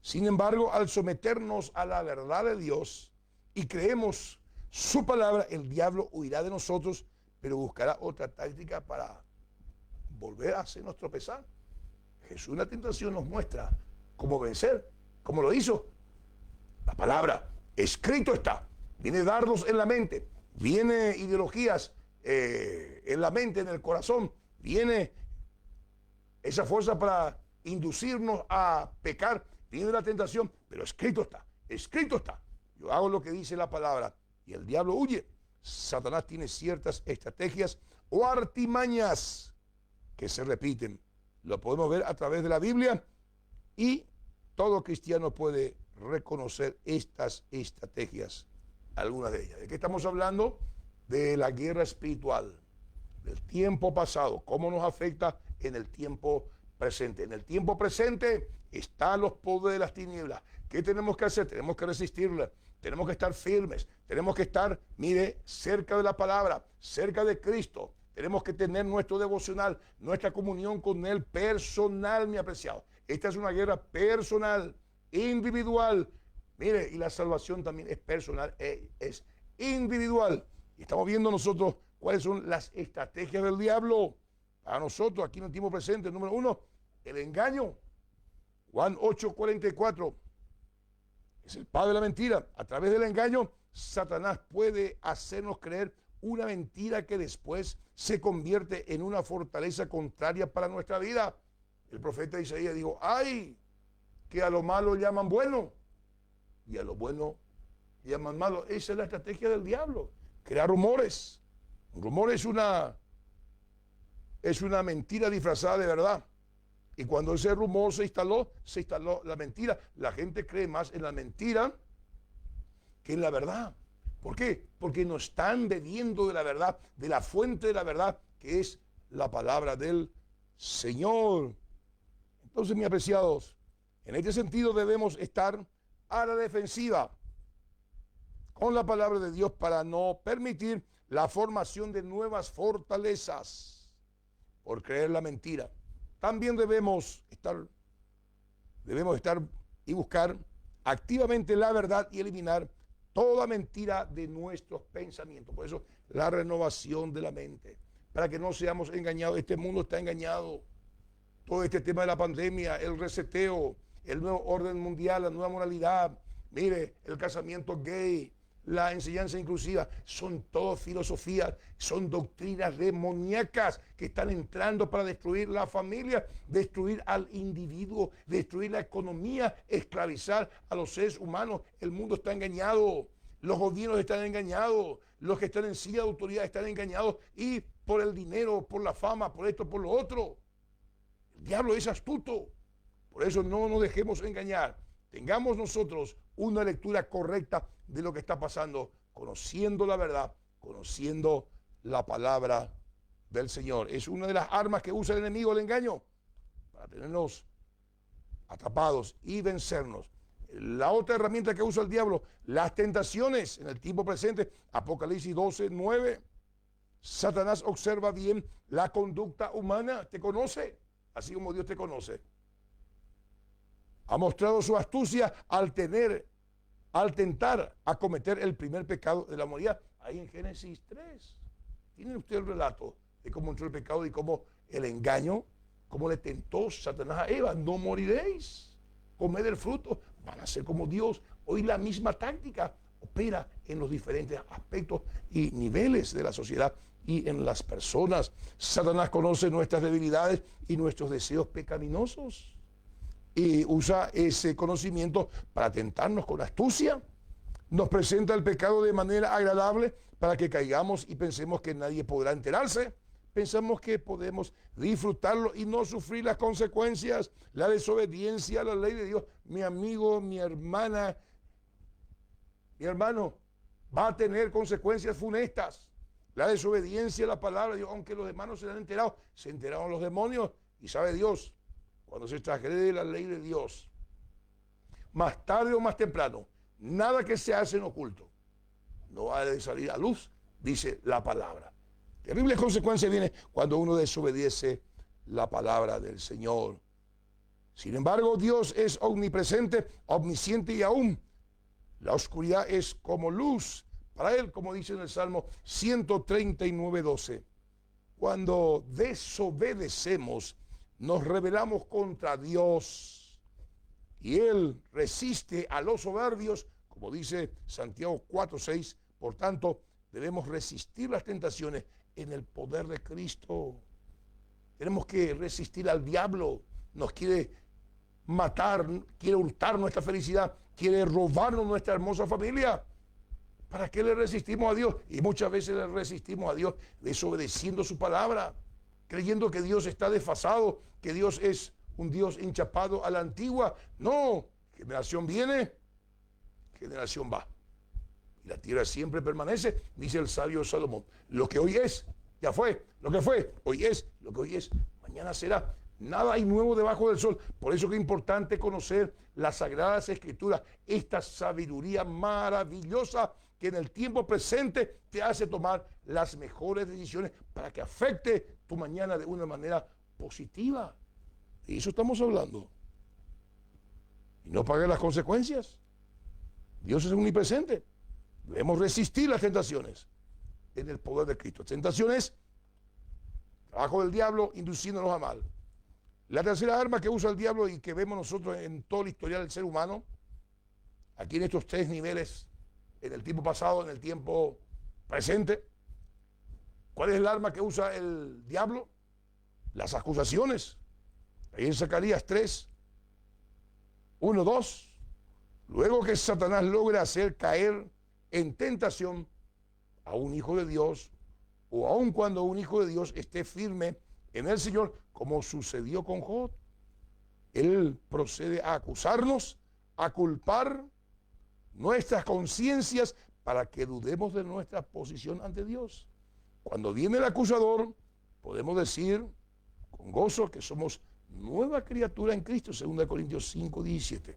Sin embargo, al someternos a la verdad de Dios y creemos su palabra, el diablo huirá de nosotros, pero buscará otra táctica para volver a hacernos tropezar. Jesús en la tentación nos muestra cómo vencer, cómo lo hizo. La palabra, escrito está. Viene dardos en la mente, viene ideologías en la mente, en el corazón, viene esa fuerza para inducirnos a pecar, viene la tentación, pero escrito está, escrito está. Yo hago lo que dice la palabra y el diablo huye. Satanás tiene ciertas estrategias o artimañas que se repiten. Lo podemos ver a través de la Biblia y todo cristiano puede reconocer estas estrategias, algunas de ellas. ¿De qué estamos hablando? De la guerra espiritual, del tiempo pasado, cómo nos afecta en el tiempo presente. En el tiempo presente están los poderes de las tinieblas. ¿Qué tenemos que hacer? Tenemos que resistirla, tenemos que estar firmes, tenemos que estar, mire, cerca de la palabra, cerca de Cristo. Tenemos que tener nuestro devocional, nuestra comunión con Él personal, mi apreciado. Esta es una guerra personal, individual. Mire, y la salvación también es personal, es individual. Y estamos viendo nosotros cuáles son las estrategias del diablo. Para nosotros, aquí en el tiempo presente, número 1, el engaño. Juan 8:44. Es el padre de la mentira. A través del engaño, Satanás puede hacernos creer una mentira que después se convierte en una fortaleza contraria para nuestra vida. El profeta Isaías dijo, ¡ay! Que a lo malo llaman bueno y a lo bueno llaman malo. Esa es la estrategia del diablo. Crear rumores. Un rumor es una mentira disfrazada de verdad. Y cuando ese rumor se instaló la mentira. La gente cree más en la mentira que en la verdad. ¿Por qué? Porque no están bebiendo de la verdad, de la fuente de la verdad, que es la palabra del Señor. Entonces, mis apreciados, en este sentido debemos estar a la defensiva con la palabra de Dios para no permitir la formación de nuevas fortalezas por creer la mentira. También debemos estar y buscar activamente la verdad y eliminar toda mentira de nuestros pensamientos. Por eso, la renovación de la mente, para que no seamos engañados. Este mundo está engañado. Todo este tema de la pandemia, el reseteo, el nuevo orden mundial, la nueva moralidad, mire, el casamiento gay, la enseñanza inclusiva, son todo filosofías, son doctrinas demoníacas que están entrando para destruir la familia, destruir al individuo, destruir la economía, esclavizar a los seres humanos. El mundo está engañado, los gobiernos están engañados, los que están en silla de autoridad están engañados y por el dinero, por la fama, por esto, por lo otro. El diablo es astuto. Por eso no nos dejemos engañar. Tengamos nosotros una lectura correcta de lo que está pasando, conociendo la verdad, conociendo la palabra del Señor. Es una de las armas que usa el enemigo, el engaño, para tenernos atrapados y vencernos. La otra herramienta que usa el diablo, las tentaciones en el tiempo presente. Apocalipsis 12:9. Satanás observa bien la conducta humana, te conoce, así como Dios te conoce. Ha mostrado su astucia al tentar a cometer el primer pecado de la humanidad. Ahí en Génesis 3. Tiene usted el relato de cómo entró el pecado y cómo el engaño, cómo le tentó Satanás a Eva. No moriréis. Comed el fruto. Van a ser como Dios. Hoy la misma táctica opera en los diferentes aspectos y niveles de la sociedad y en las personas. Satanás conoce nuestras debilidades y nuestros deseos pecaminosos. Y usa ese conocimiento para tentarnos con astucia. Nos presenta el pecado de manera agradable para que caigamos y pensemos que nadie podrá enterarse. Pensamos que podemos disfrutarlo y no sufrir las consecuencias, la desobediencia a la ley de Dios. Mi amigo, mi hermana, mi hermano, va a tener consecuencias funestas. La desobediencia a la palabra de Dios, aunque los hermanos se han enterado, se enteraron los demonios y sabe Dios. Cuando se transgrede la ley de Dios, más tarde o más temprano, nada que se hace en oculto no va a salir a luz, dice la palabra. Terribles consecuencias vienen cuando uno desobedece la palabra del Señor. Sin embargo, Dios es omnipresente, omnisciente y aún la oscuridad es como luz para Él, como dice en el Salmo 139:12. Cuando desobedecemos, nos rebelamos contra Dios y Él resiste a los soberbios, como dice Santiago 4:6. Por tanto, debemos resistir las tentaciones en el poder de Cristo. Tenemos que resistir al diablo. Nos quiere matar, quiere hurtar nuestra felicidad, quiere robarnos nuestra hermosa familia. ¿Para qué le resistimos a Dios? Y muchas veces le resistimos a Dios desobedeciendo su palabra, creyendo que Dios está desfasado, que Dios es un Dios hinchapado a la antigua. No, generación viene, generación va. Y la tierra siempre permanece, dice el sabio Salomón. Lo que hoy es, ya fue. Lo que fue, hoy es. Lo que hoy es, mañana será. Nada hay nuevo debajo del sol. Por eso que es importante conocer las Sagradas Escrituras, esta sabiduría maravillosa que en el tiempo presente te hace tomar las mejores decisiones para que afecte tu mañana de una manera positiva. De eso estamos hablando. Y no pague las consecuencias. Dios es omnipresente. Debemos resistir las tentaciones en el poder de Cristo. Tentaciones, trabajo del diablo induciéndonos a mal. La tercera arma que usa el diablo y que vemos nosotros en todo el historial del ser humano, aquí en estos tres niveles, en el tiempo pasado, en el tiempo presente. ¿Cuál es el arma que usa el diablo? Las acusaciones. Ahí en Zacarías 3, 1, 2. Luego que Satanás logra hacer caer en tentación a un hijo de Dios, o aun cuando un hijo de Dios esté firme en el Señor, como sucedió con Job, él procede a acusarnos, a culpar nuestras conciencias para que dudemos de nuestra posición ante Dios. Cuando viene el acusador, podemos decir con gozo que somos nueva criatura en Cristo, 2 Corintios 5:17.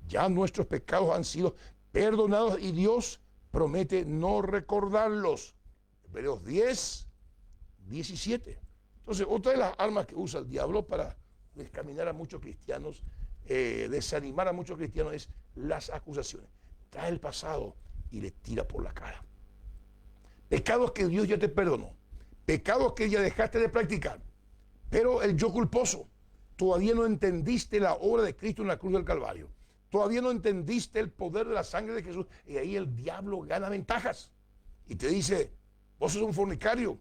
Ya nuestros pecados han sido perdonados y Dios promete no recordarlos. Hebreos 10:17. Entonces, otra de las armas que usa el diablo para descaminar a muchos cristianos, desanimar a muchos cristianos, es las acusaciones. Trae el pasado y le tira por la cara. Pecados que Dios ya te perdonó, pecados que ya dejaste de practicar, pero el yo culposo, todavía no entendiste la obra de Cristo en la cruz del Calvario, todavía no entendiste el poder de la sangre de Jesús, y ahí el diablo gana ventajas y te dice: vos sos un fornicario,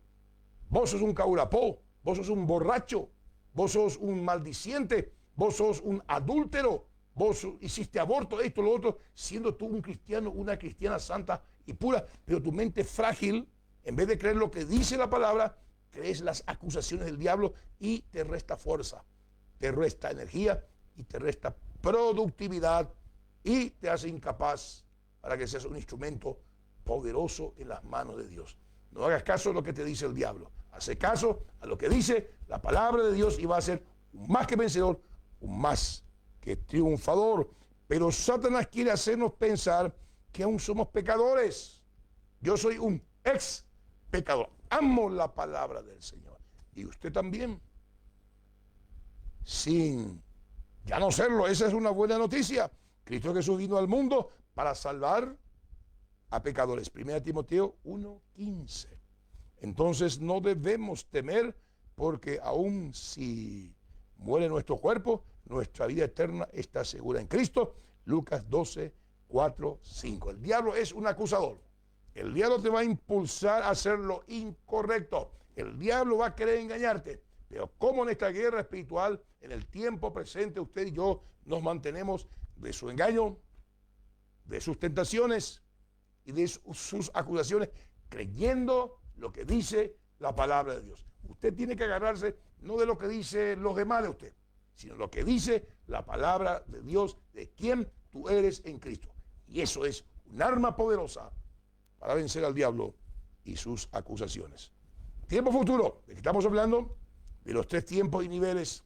vos sos un caurapó, vos sos un borracho, vos sos un maldiciente, vos sos un adúltero, vos hiciste aborto, esto, lo otro, siendo tú un cristiano, una cristiana santa y pura, pero tu mente frágil, en vez de creer lo que dice la palabra, crees las acusaciones del diablo y te resta fuerza, te resta energía y te resta productividad y te hace incapaz para que seas un instrumento poderoso en las manos de Dios. No hagas caso a lo que te dice el diablo. Hace caso a lo que dice la palabra de Dios y va a ser un más que vencedor, un más que triunfador. Pero Satanás quiere hacernos pensar que aún somos pecadores. Yo soy un ex pecador. Amo la palabra del Señor. Y usted también. Sin ya no serlo, esa es una buena noticia. Cristo Jesús vino al mundo para salvar a pecadores. 1 Timoteo 1:15. Entonces no debemos temer, porque aun si muere nuestro cuerpo, nuestra vida eterna está segura en Cristo. Lucas 12:4-5. El diablo es un acusador. El diablo te va a impulsar a hacer lo incorrecto. El diablo va a querer engañarte. Pero como en esta guerra espiritual, en el tiempo presente, usted y yo nos mantenemos de su engaño, de sus tentaciones y de sus acusaciones, creyendo lo que dice la palabra de Dios. Usted tiene que agarrarse no de lo que dicen los demás de usted, sino lo que dice la palabra de Dios, de quién tú eres en Cristo. Y eso es un arma poderosa para vencer al diablo y sus acusaciones. Tiempo futuro, ¿de qué estamos hablando? De los tres tiempos y niveles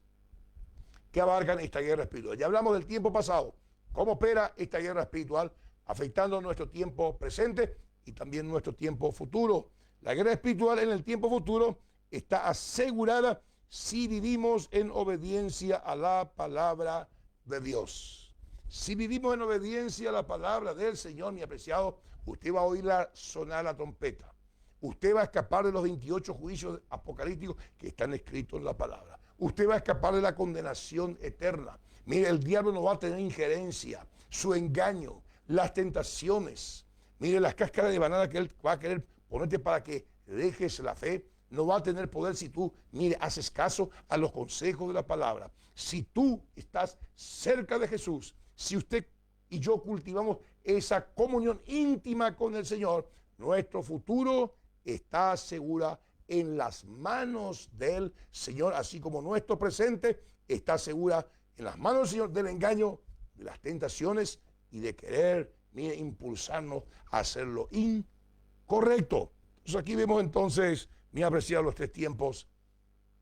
que abarcan esta guerra espiritual. Ya hablamos del tiempo pasado, cómo opera esta guerra espiritual, afectando nuestro tiempo presente y también nuestro tiempo futuro. La guerra espiritual en el tiempo futuro está asegurada si vivimos en obediencia a la palabra de Dios. Si vivimos en obediencia a la palabra del Señor, mi apreciado, Usted va a oír sonar la trompeta. Usted va a escapar de los 28 juicios apocalípticos que están escritos en la palabra. Usted va a escapar de la condenación eterna. Mire, el diablo no va a tener injerencia, su engaño, las tentaciones. Mire, las cáscaras de banana que él va a querer ponerte para que dejes la fe, no va a tener poder si tú, mire, haces caso a los consejos de la palabra. Si tú estás cerca de Jesús, si usted y yo cultivamos esa comunión íntima con el Señor, nuestro futuro está segura en las manos del Señor, así como nuestro presente está segura en las manos del Señor del engaño, de las tentaciones y de querer, mire, impulsarnos a hacer lo incorrecto. Entonces aquí vemos entonces, mi apreciado, los tres tiempos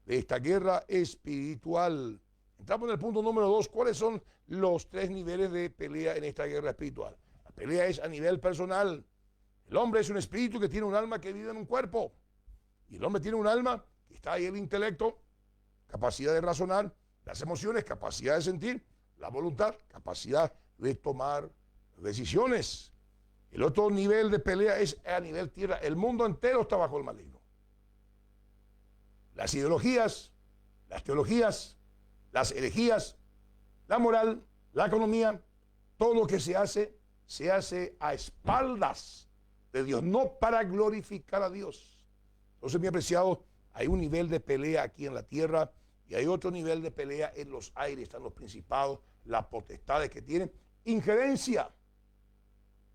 de esta guerra espiritual. Entramos en el punto número 2. ¿Cuáles son los tres niveles de pelea en esta guerra espiritual? La pelea es a nivel personal. El hombre es un espíritu que tiene un alma que vive en un cuerpo. Y el hombre tiene un alma que está ahí el intelecto, capacidad de razonar, las emociones, capacidad de sentir, la voluntad, capacidad de tomar decisiones. El otro nivel de pelea es a nivel tierra. El mundo entero está bajo el maligno. Las ideologías, las teologías, las herejías, la moral, la economía, todo lo que se hace a espaldas de Dios, no para glorificar a Dios. Entonces, mi apreciado, hay un nivel de pelea aquí en la tierra y hay otro nivel de pelea en los aires. Están los principados, las potestades que tienen injerencia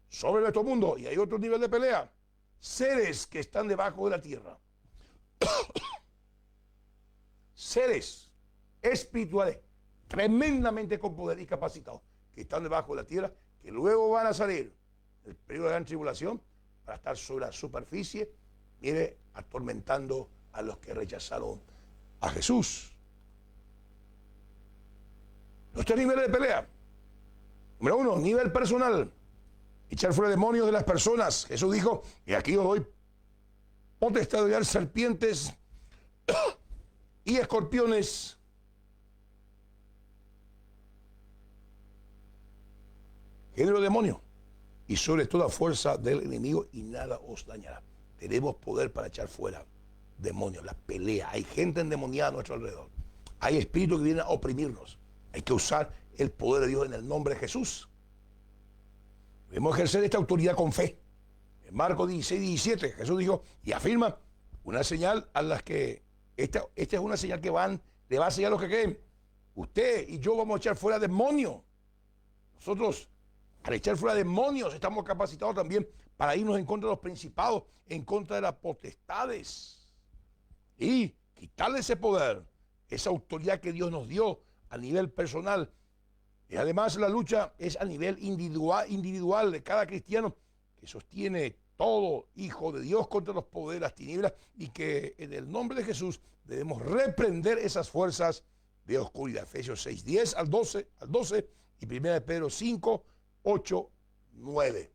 sobre nuestro mundo. Y hay otro nivel de pelea, seres que están debajo de la tierra. Seres espirituales tremendamente con poder y capacitados que están debajo de la tierra, que luego van a salir del periodo de la gran tribulación para estar sobre la superficie, mire, atormentando a los que rechazaron a Jesús. Los tres niveles de pelea. Número 1, nivel personal. Echar fuera demonios de las personas. Jesús dijo, y aquí os doy potestad de hollar serpientes y escorpiones. Género demonio. Y sobre toda fuerza del enemigo y nada os dañará. Tenemos poder para echar fuera demonios, la pelea. Hay gente endemoniada a nuestro alrededor. Hay espíritus que vienen a oprimirnos. Hay que usar el poder de Dios en el nombre de Jesús. Debemos ejercer esta autoridad con fe. En Marcos 16, 17, Jesús dijo y afirma una señal a las que, esta es una señal que le va a enseñar a los que creen. Usted y yo vamos a echar fuera demonios. Nosotros, al echar fuera demonios, estamos capacitados también para irnos en contra de los principados, en contra de las potestades. Y quitarle ese poder, esa autoridad que Dios nos dio a nivel personal. Y además la lucha es a nivel individual de cada cristiano que sostiene todo hijo de Dios contra los poderes de las tinieblas y que en el nombre de Jesús debemos reprender esas fuerzas de oscuridad. Efesios 6, 10 al 12 y 1 Pedro 5, 8, 9.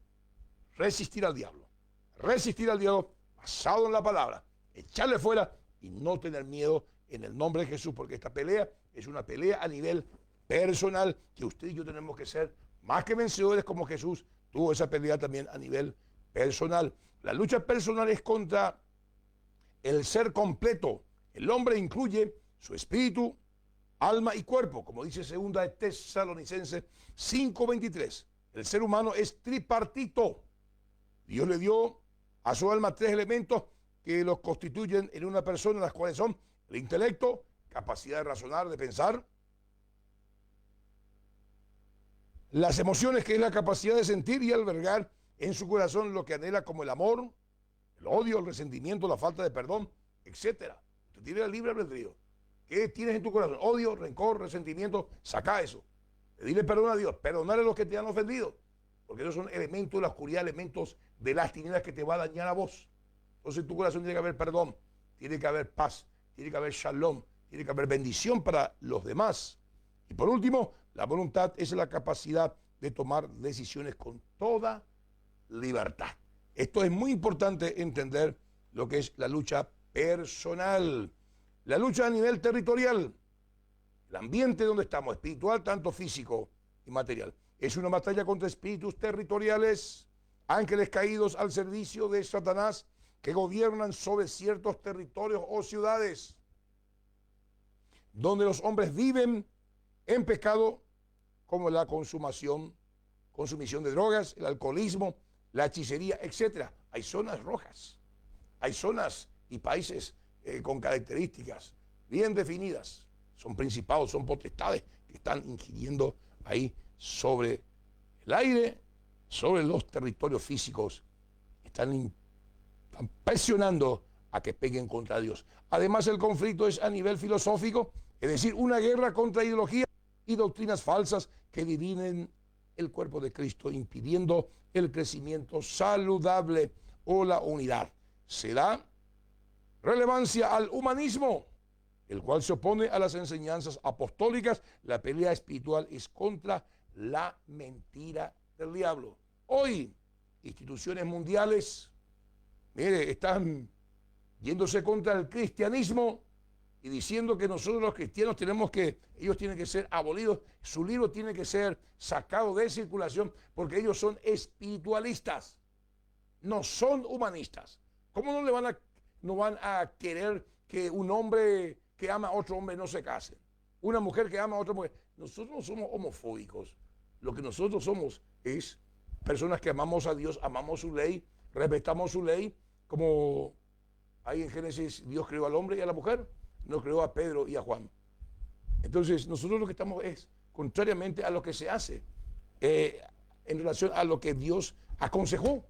Resistir al diablo basado en la palabra, echarle fuera y no tener miedo en el nombre de Jesús, porque esta pelea es una pelea a nivel personal, que usted y yo tenemos que ser más que vencedores como Jesús tuvo esa pelea también a nivel personal. La lucha personal es contra el ser completo. El hombre incluye su espíritu, alma y cuerpo, como dice 2 de Tesalonicenses 5:23. El ser humano es tripartito. Dios le dio a su alma tres elementos que los constituyen en una persona, las cuales son el intelecto, capacidad de razonar, de pensar; las emociones, que es la capacidad de sentir y albergar en su corazón lo que anhela, como el amor, el odio, el resentimiento, la falta de perdón, etc. Usted tiene el libre albedrío. ¿Qué tienes en tu corazón? Odio, rencor, resentimiento. Saca eso. Dile perdón a Dios. Perdonar a los que te han ofendido. Porque esos son elementos de la oscuridad, elementos de las tinieblas que te va a dañar a vos. Entonces en tu corazón tiene que haber perdón, tiene que haber paz, tiene que haber shalom, tiene que haber bendición para los demás. Y por último, la voluntad es la capacidad de tomar decisiones con toda libertad. Esto es muy importante entender lo que es la lucha personal. La lucha a nivel territorial, el ambiente donde estamos, espiritual, tanto físico y material. Es una batalla contra espíritus territoriales ángeles caídos al servicio de Satanás que gobiernan sobre ciertos territorios o ciudades donde los hombres viven en pecado, como la consumición de drogas, el alcoholismo, la hechicería, etc. Hay zonas rojas, hay zonas y países con características bien definidas. Son principados, son potestades que están ingiriendo ahí sobre el aire, sobre los territorios físicos. Están presionando a que peguen contra Dios. Además, el conflicto es a nivel filosófico, es decir, una guerra contra ideologías y doctrinas falsas que dividen el cuerpo de Cristo, impidiendo el crecimiento saludable o la unidad. Se da relevancia al humanismo, el cual se opone a las enseñanzas apostólicas. La pelea espiritual es contra la mentira del diablo. Hoy, instituciones mundiales, mire, están yéndose contra el cristianismo y diciendo que nosotros los cristianos ellos tienen que ser abolidos, su libro tiene que ser sacado de circulación porque ellos son espiritualistas, no son humanistas. ¿Cómo no van a querer que un hombre que ama a otro hombre no se case? Una mujer que ama a otra mujer. Nosotros no somos homofóbicos. Lo que nosotros somos es personas que amamos a Dios, amamos su ley, respetamos su ley, como ahí en Génesis Dios creó al hombre y a la mujer, no creó a Pedro y a Juan. Entonces nosotros lo que estamos es contrariamente a lo que se hace en relación a lo que Dios aconsejó.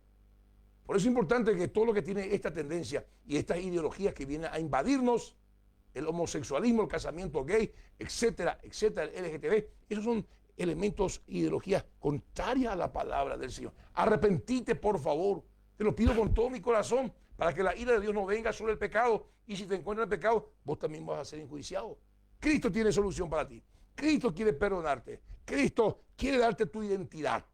Por eso es importante que todo lo que tiene esta tendencia y estas ideologías que vienen a invadirnos, el homosexualismo, el casamiento gay, etcétera, etcétera, el LGTB, esos son elementos, ideologías contrarias a la palabra del Señor. Arrepentite, por favor. Te lo pido con todo mi corazón, para que la ira de Dios no venga sobre el pecado. Y si te encuentras en el pecado, vos también vas a ser enjuiciado. Cristo tiene solución para ti. Cristo quiere perdonarte. Cristo quiere darte tu identidad.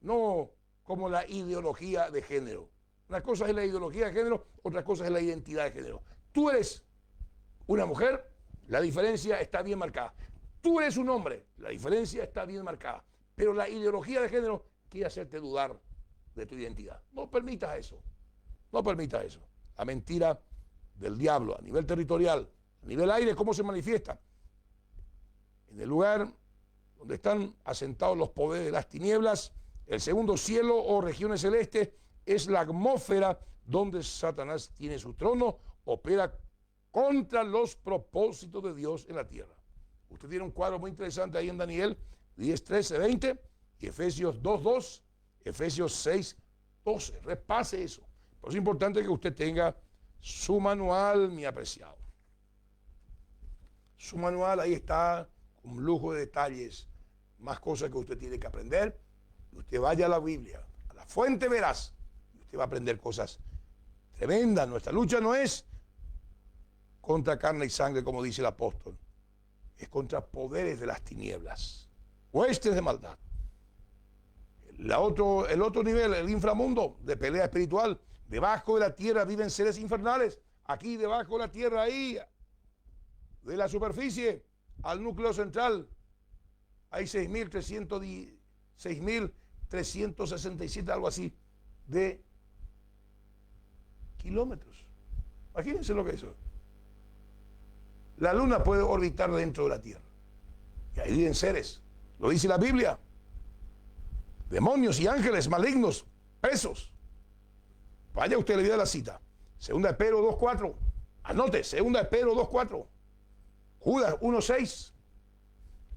No como la ideología de género. Una cosa es la ideología de género, otra cosa es la identidad de género. Tú eres una mujer, la diferencia está bien marcada. Tú eres un hombre, la diferencia está bien marcada. Pero la ideología de género quiere hacerte dudar de tu identidad. No permitas eso. No permitas eso. La mentira del diablo a nivel territorial, a nivel aire, ¿cómo se manifiesta? En el lugar donde están asentados los poderes de las tinieblas, el segundo cielo o regiones celestes es la atmósfera donde Satanás tiene su trono, opera contra los propósitos de Dios en la tierra. Usted tiene un cuadro muy interesante ahí en Daniel 10, 13, 20 y Efesios 2, 2, Efesios 6, 12. Repase eso. Por eso es importante que usted tenga su manual, mi apreciado. Su manual ahí está, con lujo de detalles, más cosas que usted tiene que aprender. Usted vaya a la Biblia, a la fuente veraz, y usted va a aprender cosas tremendas. Nuestra lucha no es contra carne y sangre, como dice el apóstol, es contra poderes de las tinieblas, huestes de maldad. El otro nivel, el inframundo de pelea espiritual, debajo de la tierra viven seres infernales. Aquí debajo de la tierra, ahí, de la superficie al núcleo central, hay 6.367, algo así, de kilómetros. Imagínense lo que es eso. La luna puede orbitar dentro de la tierra. Y ahí viven seres. Lo dice la Biblia. Demonios y ángeles malignos, presos. Vaya usted a la vida de la cita. Segunda de Pedro 2.4. Anote, segunda de Pedro 2.4. Judas 1.6.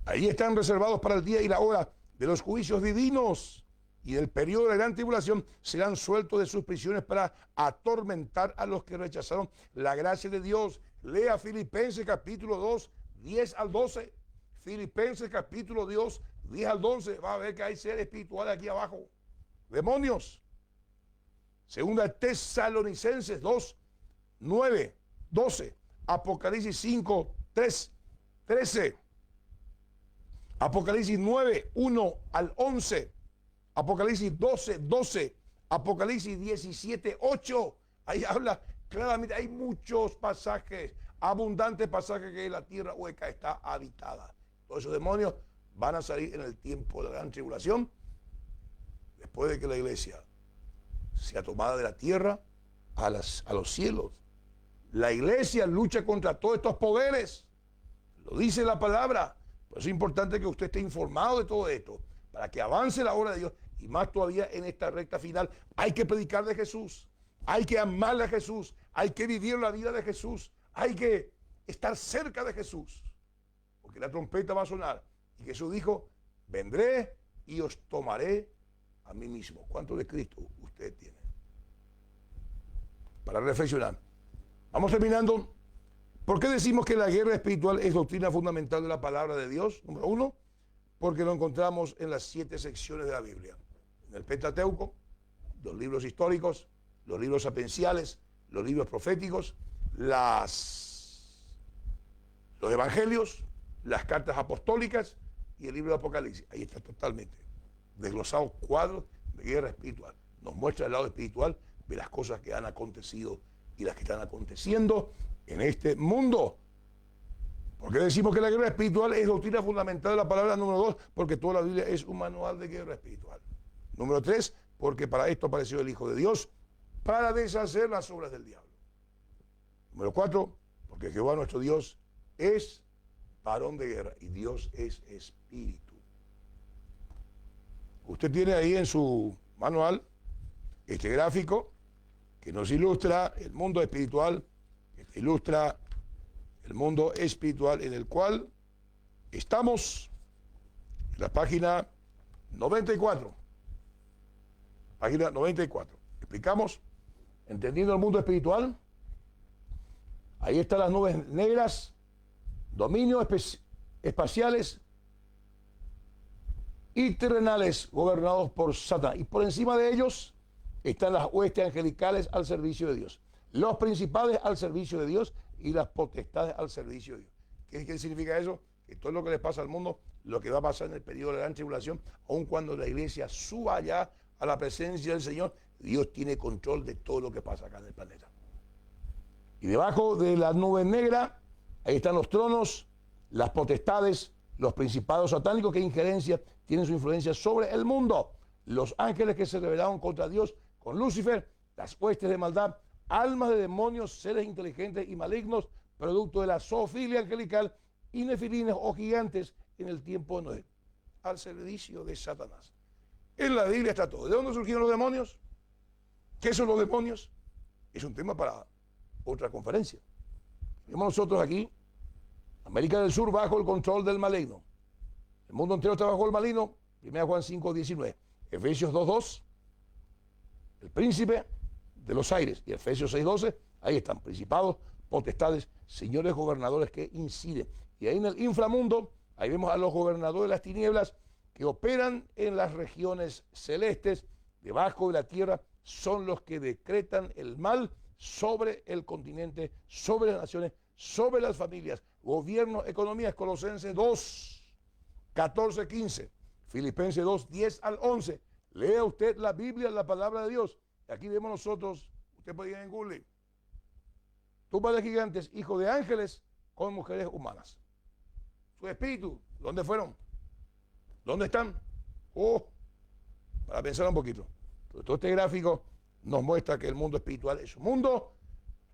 Allí están reservados para el día y la hora de los juicios divinos, y del periodo de la gran tribulación serán sueltos de sus prisiones para atormentar a los que rechazaron la gracia de Dios. Lea Filipenses capítulo 2, 10 al 12. Filipenses capítulo 2, 10 al 12. Va a ver que hay seres espirituales aquí abajo. Demonios. Segunda Tesalonicenses 2, 9, 12. Apocalipsis 5, 3, 13. Apocalipsis 9, 1 al 11. Apocalipsis 12, 12. Apocalipsis 17, 8. Ahí habla claramente, hay muchos pasajes, abundantes pasajes que la tierra hueca está habitada. Todos esos demonios van a salir en el tiempo de la gran tribulación, después de que la iglesia sea tomada de la tierra a los cielos. La iglesia lucha contra todos estos poderes. Lo dice la palabra. Por eso es importante que usted esté informado de todo esto, para que avance la obra de Dios. Y más todavía en esta recta final, hay que predicar de Jesús. Hay que amarle a Jesús. Hay que vivir la vida de Jesús. Hay que estar cerca de Jesús. Porque la trompeta va a sonar. Y Jesús dijo, vendré y os tomaré a mí mismo. ¿Cuánto de Cristo usted tiene? Para reflexionar. Vamos terminando. ¿Por qué decimos que la guerra espiritual es doctrina fundamental de la palabra de Dios? Número uno, porque lo encontramos en las 7 secciones de la Biblia. En el Pentateuco, los libros históricos, los libros sapienciales, los libros proféticos, los evangelios, las cartas apostólicas y el libro de Apocalipsis. Ahí está totalmente desglosados cuadros de guerra espiritual. Nos muestra el lado espiritual de las cosas que han acontecido y las que están aconteciendo en este mundo. ¿Por qué decimos que la guerra espiritual es doctrina fundamental de la palabra? Número 2, porque toda la Biblia es un manual de guerra espiritual. Número 3, porque para esto apareció el Hijo de Dios, para deshacer las obras del diablo. Número 4, porque Jehová nuestro Dios es varón de guerra y Dios es espíritu. Usted tiene ahí en su manual este gráfico que nos ilustra el mundo espiritual, que ilustra el mundo espiritual en el cual estamos en la página 94. Página 94. Explicamos, entendiendo el mundo espiritual. Ahí están las nubes negras, dominios espaciales y terrenales gobernados por Satanás. Y por encima de ellos están las huestes angelicales al servicio de Dios. Los principales al servicio de Dios y las potestades al servicio de Dios. ¿Qué significa eso? Que todo lo que le pasa al mundo, lo que va a pasar en el periodo de la gran tribulación, aun cuando la iglesia suba allá a la presencia del Señor, Dios tiene control de todo lo que pasa acá en el planeta. Y debajo de la nube negra, ahí están los tronos, las potestades, los principados satánicos, que injerencia tienen su influencia sobre el mundo. Los ángeles que se rebelaron contra Dios con Lucifer, las huestes de maldad, almas de demonios, seres inteligentes y malignos, producto de la zoofilia angelical, y nefilines o gigantes en el tiempo de Noé, al servicio de Satanás. En la Biblia está todo. ¿De dónde surgieron los demonios? ¿Qué son los demonios? Es un tema para otra conferencia. Vemos nosotros aquí, América del Sur bajo el control del maligno. El mundo entero está bajo el maligno. 1 Juan 5:19. Efesios 2:2. El príncipe de los aires. Y Efesios 6:12. Ahí están, principados, potestades, señores gobernadores que inciden. Y ahí en el inframundo, ahí vemos a los gobernadores de las tinieblas que operan en las regiones celestes, debajo de la tierra, son los que decretan el mal sobre el continente, sobre las naciones, sobre las familias, gobierno, economías. Colosenses 2:14-15, Filipenses 2:10-11. Lea usted la Biblia, la palabra de Dios. Aquí vemos nosotros, usted puede ir en Google, tumba de gigantes, hijos de ángeles con mujeres humanas. Su espíritu, ¿dónde fueron? ¿Dónde están? Para pensar un poquito. Entonces, todo este gráfico nos muestra que el mundo espiritual es un mundo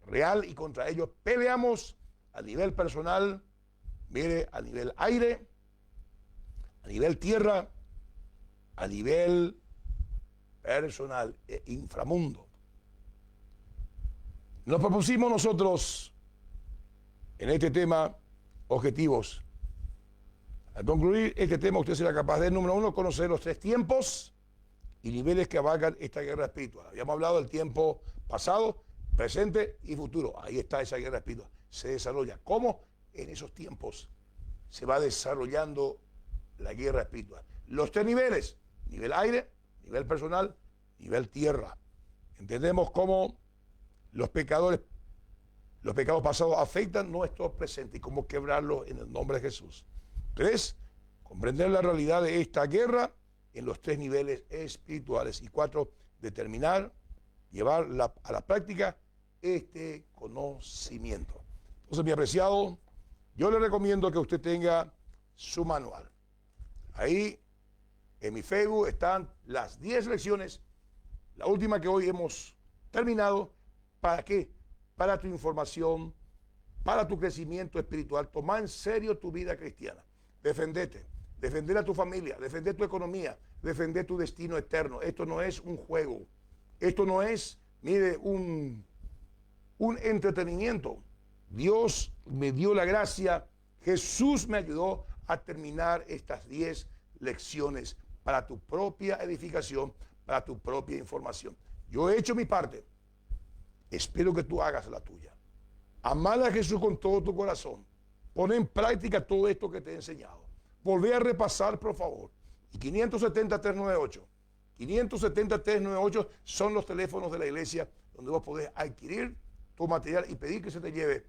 real y contra ellos peleamos a nivel personal, mire, a nivel aire, a nivel tierra, a nivel personal e inframundo. Nos propusimos nosotros en este tema objetivos. Al concluir este tema, usted será capaz de, número 1, conocer los 3 tiempos y niveles que abarcan esta guerra espiritual. Habíamos hablado del tiempo pasado, presente y futuro. Ahí está esa guerra espiritual. Se desarrolla. ¿Cómo? En esos tiempos se va desarrollando la guerra espiritual. Los 3 niveles: nivel aire, nivel personal, nivel tierra. Entendemos cómo los pecados pasados afectan nuestro presente y cómo quebrarlos en el nombre de Jesús. 3, comprender la realidad de esta guerra en los 3 niveles espirituales. Y 4, determinar, llevar a la práctica este conocimiento. Entonces, mi apreciado, yo le recomiendo que usted tenga su manual. Ahí en mi Facebook están las 10 lecciones la última que hoy hemos terminado. ¿Para qué? Para tu información, para tu crecimiento espiritual. Toma en serio tu vida cristiana. Defendete, defender a tu familia, defender tu economía, defender tu destino eterno. Esto no es un juego. Esto no es, mire, un entretenimiento. Dios me dio la gracia, Jesús me ayudó a terminar estas 10 lecciones para tu propia edificación, para tu propia información. Yo he hecho mi parte. Espero que tú hagas la tuya. Amar a Jesús con todo tu corazón. Pon en práctica todo esto que te he enseñado. Volvé a repasar, por favor. Y 570-398. 570-398 son los teléfonos de la iglesia donde vos podés adquirir tu material y pedir que se te lleve.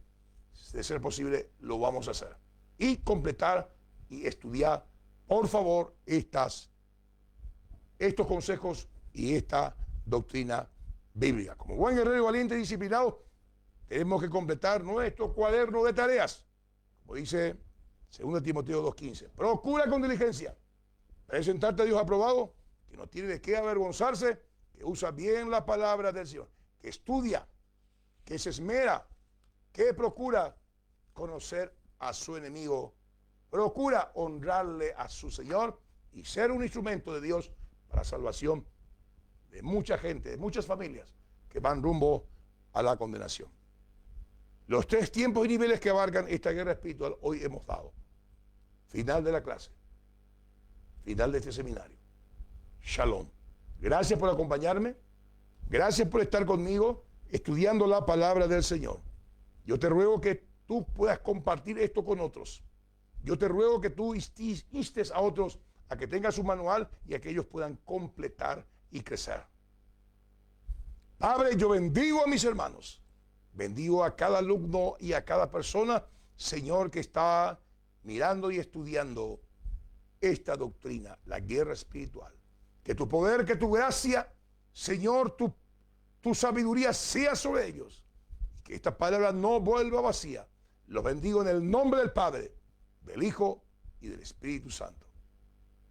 De ser posible, lo vamos a hacer. Y completar y estudiar, por favor, estos consejos y esta doctrina bíblica. Como buen guerrero valiente y disciplinado, tenemos que completar nuestro cuaderno de tareas. Como dice 2 Timoteo 2:15. Procura con diligencia presentarte a Dios aprobado, que no tiene de qué avergonzarse, que usa bien la palabra del Señor, que estudia, que se esmera, que procura conocer a su enemigo, procura honrarle a su Señor y ser un instrumento de Dios para salvación de mucha gente, de muchas familias que van rumbo a la condenación. Los 3 tiempos y niveles que abarcan esta guerra espiritual hoy hemos dado. Final de la clase. Final de este seminario. Shalom. Gracias por acompañarme. Gracias por estar conmigo estudiando la palabra del Señor. Yo te ruego que tú puedas compartir esto con otros. Yo te ruego que tú instes a otros a que tengan su manual y a que ellos puedan completar y crecer. Padre, yo bendigo a mis hermanos. Bendigo a cada alumno y a cada persona, Señor, que está mirando y estudiando esta doctrina, la guerra espiritual. Que tu poder, que tu gracia, Señor, tu sabiduría sea sobre ellos. Y que esta palabra no vuelva vacía. Los bendigo en el nombre del Padre, del Hijo y del Espíritu Santo.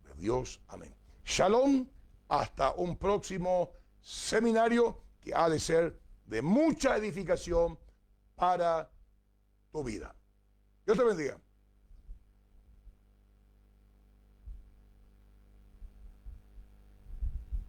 De Dios, amén. Shalom, hasta un próximo seminario que ha de ser de mucha edificación para tu vida. Dios te bendiga.